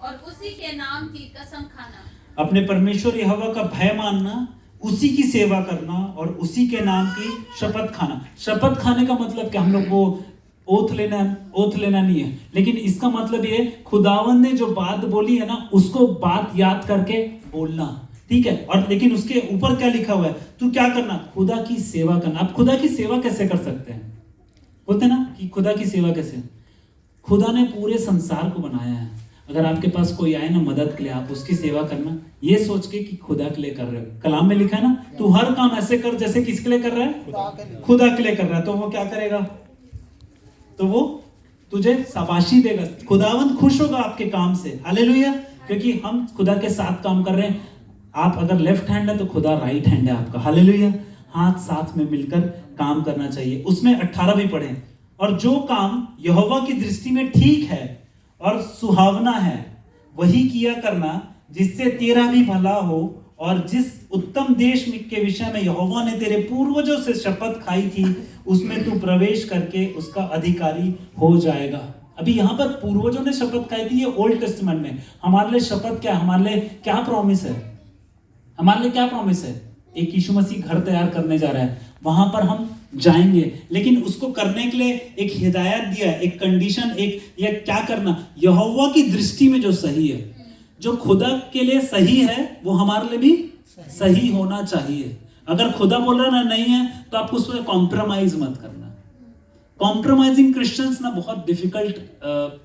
और उसी के नाम की कसम खाना। अपने परमेश्वर यहोवा का भय मानना, उसी की सेवा करना और उसी के नाम की शपथ खाना। शपथ खाने का मतलब क्या? हम लोग वो ओथ लेना नहीं है, लेकिन इसका मतलब ये खुदावन ने जो बात बोली है ना, उसको बात याद करके बोलना, ठीक है। और लेकिन उसके ऊपर क्या लिखा हुआ है? तू क्या करना? खुदा की सेवा करना। आप खुदा की सेवा कैसे कर सकते हैं? बोलते ना कि खुदा की सेवा कैसे? खुदा ने पूरे संसार को बनाया है। अगर आपके पास कोई आए ना मदद के लिए, आप उसकी सेवा करना ये सोच के कि खुदा के लिए कर रहे हो। कलाम में लिखा है ना, तू हर काम ऐसे कर जैसे किसके लिए कर रहा है? खुदा के लिए कर रहा है। तो वो क्या करेगा? तो वो तुझे शाबाशी देगा। खुदावंद खुश होगा आपके काम से। हालेलुया। क्योंकि हम खुदा के साथ काम कर रहे हैं। आप अगर लेफ्ट हैंड है तो खुदा राइट हैंड है आपका। हालेलुया। हाथ साथ में मिलकर काम करना चाहिए। उसमें 18 भी पढ़ें। और जो काम यहोवा की दृष्टि में ठीक है और सुहावना है, वही किया करना, जिससे तेरा भी भला हो। और जिस उत्तम देश के विषय में यहोवा ने तेरे पूर्वजों से शपथ खाई थी, उसमें तू प्रवेश करके उसका अधिकारी हो जाएगा। अभी यहाँ पर पूर्वजों ने शपथ खाई थी, ये ओल्ड टेस्टामेंट में। हमारे लिए शपथ क्या? हमारे लिए क्या प्रॉमिस है? हमारे लिए क्या प्रॉमिस है? एक यीशु मसीह घर तैयार करने जा रहा है, वहां पर हम जाएंगे, लेकिन उसको करने के लिए एक हिदायत दिया है, एक कंडीशन, एक ये क्या करना? यहोवा की दृष्टि में जो सही है, जो खुदा के लिए सही है, वो हमारे लिए भी सही होना चाहिए। अगर खुदा बोल रहा ना नहीं है, तो आपको उसमें कॉम्प्रोमाइज मत करना। कॉम्प्रोमाइजिंग क्रिश्चियंस ना बहुत डिफिकल्ट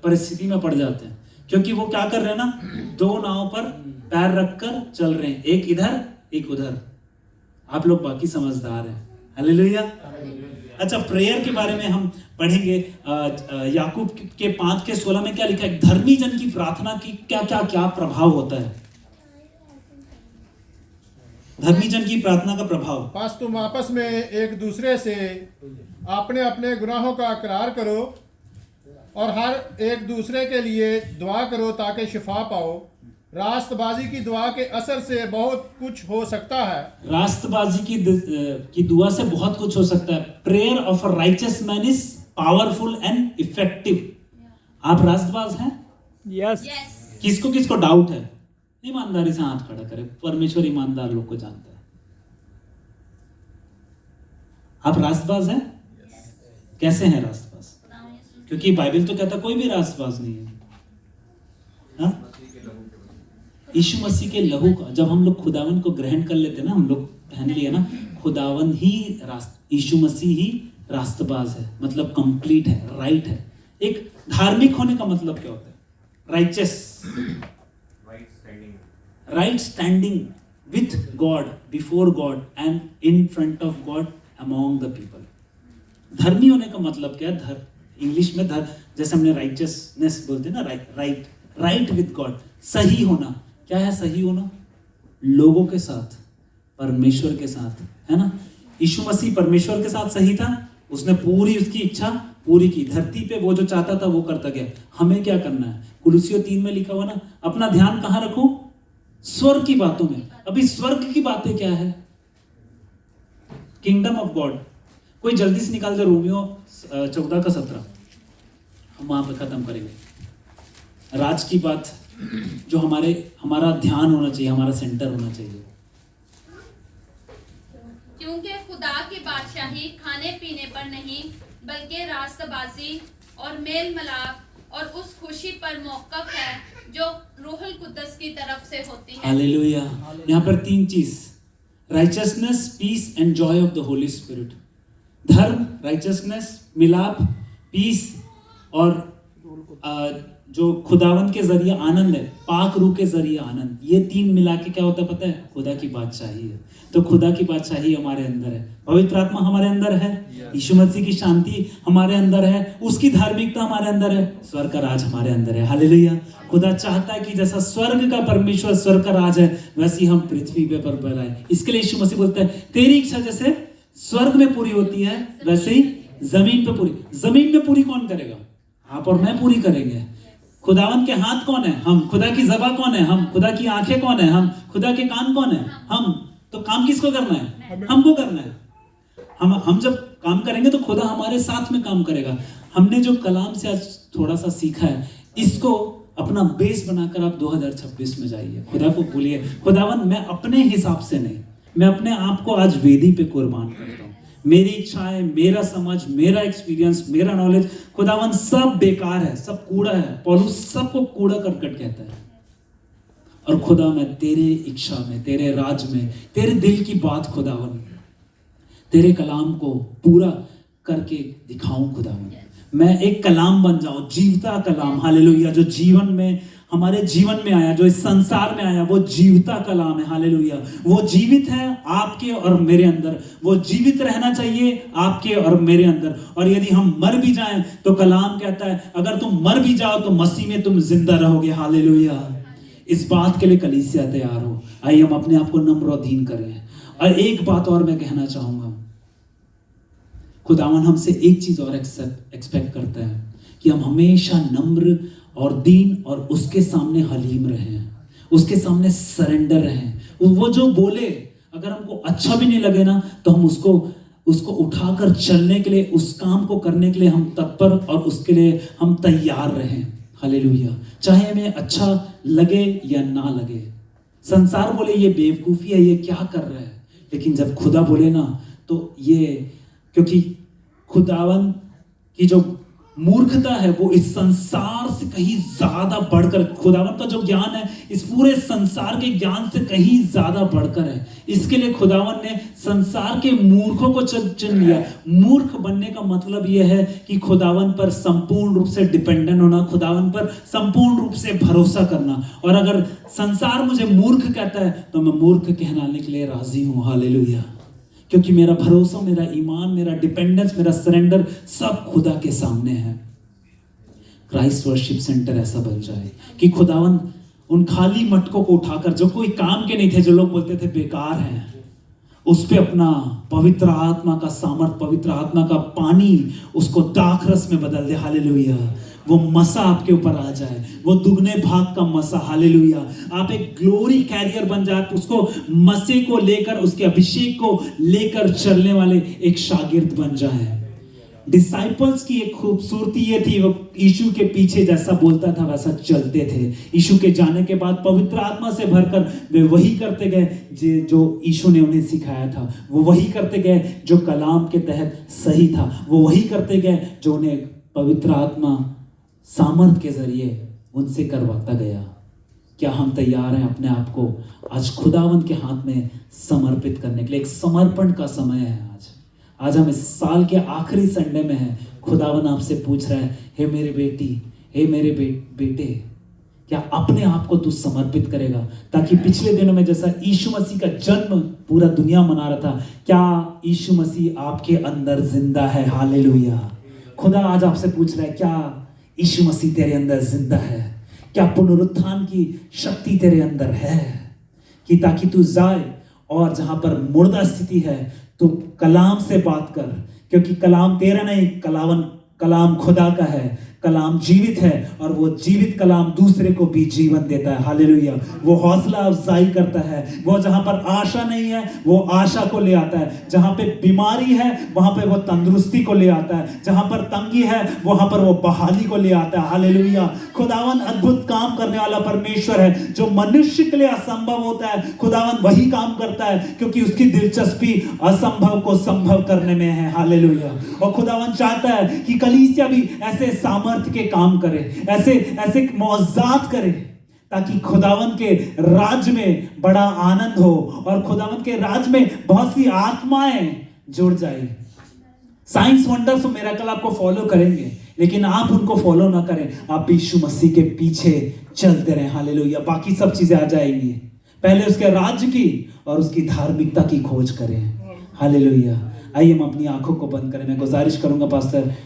परिस्थिति में पड़ जाते हैं, क्योंकि वो क्या कर रहे हैं ना, दो नाव पर पैर रखकर चल रहे हैं, एक इधर एक उधर। आप लोग बाकी समझदार हैं। हालेलुया। अच्छा, प्रेयर के बारे में हम पढ़ेंगे। याकूब के 5:16 में क्या लिखा है? धर्मी जन की प्रार्थना की क्या क्या क्या प्रभाव होता है? धर्मी जन की प्रार्थना का प्रभाव। बस तुम आपस में एक दूसरे से अपने अपने गुनाहों का इकरार करो और हर एक दूसरे के लिए दुआ करो ताकि शिफा पाओ। रास्तबाजी की दुआ के असर से बहुत कुछ हो सकता है। रास्तबाजी की दुआ से बहुत कुछ हो सकता है। Prayer of a righteous man is powerful and effective. आप रास्तबाज हैं? यस। किसको किसको डाउट है? ईमानदारी से हाथ खड़ा करें। परमेश्वर ईमानदार लोग को जानता है। आप रास्तबाज हैं? कैसे हैं रास्तबाज? क्योंकि बाइबल तो कहता कोई भी रास्तबाज नहीं है। हाँ? यीशु मसीह के लहू का जब हम लोग खुदावन को ग्रहण कर लेते हैं ना, हम लोग पहन लिए ना, खुदावन ही यीशु मसीह ही रास्तबाज है, मतलब कंप्लीट है, राइट है। एक धार्मिक होने का मतलब क्या होता है? Righteous, right standing with God, before God and in front of God among the people. धर्मी होने का मतलब क्या है? इंग्लिश में जैसे हमने राइचियसनेस बोलते हैं ना, राइट विथ गॉड, सही होना। क्या है सही होना? लोगों के साथ, परमेश्वर के साथ, है ना। यीशु मसीह परमेश्वर के साथ सही था, उसने पूरी उसकी इच्छा पूरी की। धरती पे वो जो चाहता था वो करता गया। हमें क्या करना है? कुलुसियों 3 में लिखा हुआ ना, अपना ध्यान कहाँ रखो? स्वर्ग की बातों में। अभी स्वर्ग की बातें क्या है? Kingdom of God. कोई जल्दी से निकाल दे रोमियो 14:17, हम वहां पर खत्म करेंगे। राज की बात जो हमारा ध्यान होना चाहिए, हमारा सेंटर होना चाहिए। क्योंकि खुदा की बादशाही खाने पीने पर नहीं, बल्कि रास्तबाजी और मेल मिलाप और उस खुशी पर मौकफ है जो रूहुल कुद्दस की तरफ से होती है। हालेलुया। यहाँ पर 3 चीज, righteousness, peace and joy of the Holy Spirit. धर्म, राइचियसनेस, मिलाप, पीस और जो खुदावन के जरिए आनंद है, पाक रूह के जरिए आनंद। ये 3 मिला के क्या होता है पता है? खुदा की बादशाही है। तो खुदा की बादशाही हमारे अंदर है, पवित्र आत्मा हमारे अंदर है, यीशु मसीह की शांति हमारे अंदर है, उसकी धार्मिकता हमारे अंदर है, स्वर्ग का राज हमारे अंदर है। हालेलुया। खुदा चाहता है कि जैसा स्वर्ग का परमेश्वर स्वर्ग का राज है, वैसे ही हम पृथ्वी पे पर बनाए। इसके लिए यीशु मसीह बोलता है तेरी इच्छा जैसे स्वर्ग में पूरी होती है वैसे ही जमीन पे पूरी। जमीन में पूरी कौन करेगा? आप और मैं पूरी करेंगे। खुदावन के हाथ कौन है? हम। खुदा की ज़बां कौन है? हम। खुदा की आंखें कौन है? हम। खुदा के कान कौन है? हम। तो काम किसको करना है? हमको करना है। हम जब काम करेंगे तो खुदा हमारे साथ में काम करेगा। हमने जो कलाम से आज थोड़ा सा सीखा है, इसको अपना बेस बनाकर आप 2026 में जाइए। खुदा को बोलिए, खुदावन मैं अपने हिसाब से नहीं, मैं अपने आप को आज वेदी पे कुर्बान करता हूँ। मेरी इच्छाएं, मेरा समझ, मेरा एक्सपीरियंस, मेरा नॉलेज, खुदावन सब बेकार है, सब कूड़ा है। पौलुस सबको कूड़ा करकट कहता है। और खुदा मैं तेरे इच्छा में, तेरे राज में, तेरे दिल की बात खुदावन, तेरे कलाम को पूरा करके दिखाऊं खुदावन। मैं एक कलाम बन जाऊं, जीवता कलाम, हालेलुया, जो जीवन में, हमारे जीवन में आया, जो इस संसार में आया, वो जीवता कलाम है। हालेलुया, वो जीवित है आपके और मेरे अंदर, वो जीवित रहना चाहिए आपके और मेरे अंदर। और यदि हम मर भी जाएं तो कलाम कहता है अगर तुम मर भी जाओ तो मसीह में तुम जिंदा रहोगे। हालेलुया, इस बात के लिए कलीसिया तैयार हो। आइए हम अपने आप को नम्र और दीन करें। और एक बात और मैं कहना चाहूंगा, खुदावन हमसे एक चीज और एक्सपेक्ट करता है कि हम हमेशा नम्र और दीन और उसके सामने हलीम रहें, उसके सामने सरेंडर रहें। वो जो बोले अगर हमको अच्छा भी नहीं लगे ना, तो हम उसको उठाकर चलने के लिए, उस काम को करने के लिए हम तत्पर और उसके लिए हम तैयार रहें। हालेलुया, चाहे हमें अच्छा लगे या ना लगे। संसार बोले ये बेवकूफ़ी है, ये क्या कर रहा है, लेकिन जब खुदा बोले ना तो ये, क्योंकि खुदावन की जो मूर्खता है वो इस संसार से कहीं ज्यादा बढ़कर, खुदावन का जो ज्ञान है इस पूरे संसार के ज्ञान से कहीं ज्यादा बढ़कर है। इसके लिए खुदावन ने संसार के मूर्खों को चुन लिया। मूर्ख बनने का मतलब यह है कि खुदावन पर संपूर्ण रूप से डिपेंडेंट होना, खुदावन पर संपूर्ण रूप से भरोसा करना। और अगर संसार मुझे मूर्ख कहता है तो मैं मूर्ख कहलाने के लिए राजी हूं। हालेलुया, क्योंकि मेरा भरोसा, मेरा ईमान, मेरा डिपेंडेंस, मेरा सरेंडर सब खुदा के सामने है। क्राइस्ट वर्शिप सेंटर ऐसा बन जाए कि खुदावन उन खाली मटकों को उठाकर, जो कोई काम के नहीं थे, जो लोग बोलते थे बेकार हैं, उस पे अपना पवित्र आत्मा का सामर्थ, पवित्र आत्मा का पानी उसको दाखरस में बदल दे। हालेलुया, वो मसा आपके ऊपर आ जाए, वो दुगने भाग का मसा। हालेलुया, आप एक ग्लोरी कैरियर बन जाए, उसको मसे को लेकर, उसके अभिषेक को लेकर चलने वाले एक शागिर्द बन जाए। डिसाइपल्स की एक खूबसूरती ये थी, वो यीशु के पीछे जैसा बोलता था वैसा चलते थे। यीशु के जाने के बाद पवित्र आत्मा से भरकर वे वही करते गए जो यीशु ने उन्हें सिखाया था। वो वही करते गए जो कलाम के तहत सही था। वो वही करते गए जो उन्हें पवित्र आत्मा सामर्थ के जरिए उनसे करवाता गया। क्या हम तैयार हैं अपने आप को आज खुदावन के हाथ में समर्पित करने के लिए? एक समर्पण का समय है आज हम इस साल के आखिरी संडे में हैं। खुदावन आपसे पूछ रहा है, हे मेरे बेटी, हे मेरे बेटे, क्या अपने आप को तू समर्पित करेगा? ताकि पिछले दिनों में जैसा यीशु मसीह का जन्म पूरा दुनिया मना रहा था, क्या यीशु मसीह आपके अंदर जिंदा है? हालेलुया, खुदा आज आपसे पूछ रहा है, क्या यीशु मसीह तेरे अंदर जिंदा है? क्या पुनरुत्थान की शक्ति तेरे अंदर है कि ताकि तू जाए और जहां पर मुर्दा स्थिति है तो कलाम से बात कर, क्योंकि कलाम तेरा नहीं, कलाम खुदा का है। कलाम जीवित है और वो जीवित कलाम दूसरे को भी जीवन देता है। हालेलुया, वो हौसला अफजाई करता है। वो जहां पर आशा नहीं है वो आशा को ले आता है। जहां पे बीमारी है वहां पे वो तंदुरुस्ती को ले आता है। जहां पर तंगी है वहां पर वो बहाली को ले आता है। हालेलुया, खुदावन अद्भुत काम करने वाला परमेश्वर है। जो मनुष्य के लिए असंभव होता है खुदावन वही काम करता है, क्योंकि उसकी दिलचस्पी असंभव को संभव करने में है। हालेलुया, और खुदावन चाहता है कि कलीसिया भी ऐसे सामर्थ के काम करे, ऐसे मौजात करे, ताकि खुदावन के राज में बड़ा आनंद हो और खुदावन के राज में बहुत सी आत्माएं जुड़ जाए। साइंस वंडर्स और मिरेकल आपको फॉलो करेंगे, लेकिन आप उनको फॉलो ना करें, आप यीशु मसीह के पीछे चलते रहें। हालेलुया, बाकी सब चीजें आ जाएंगी। पहले उसके राज्य की और उसकी धार्मिकता की खोज करें। हालेलुया, आइए हम अपनी आंखों को बंद करें। मैं गुजारिश करूंगा पास्टर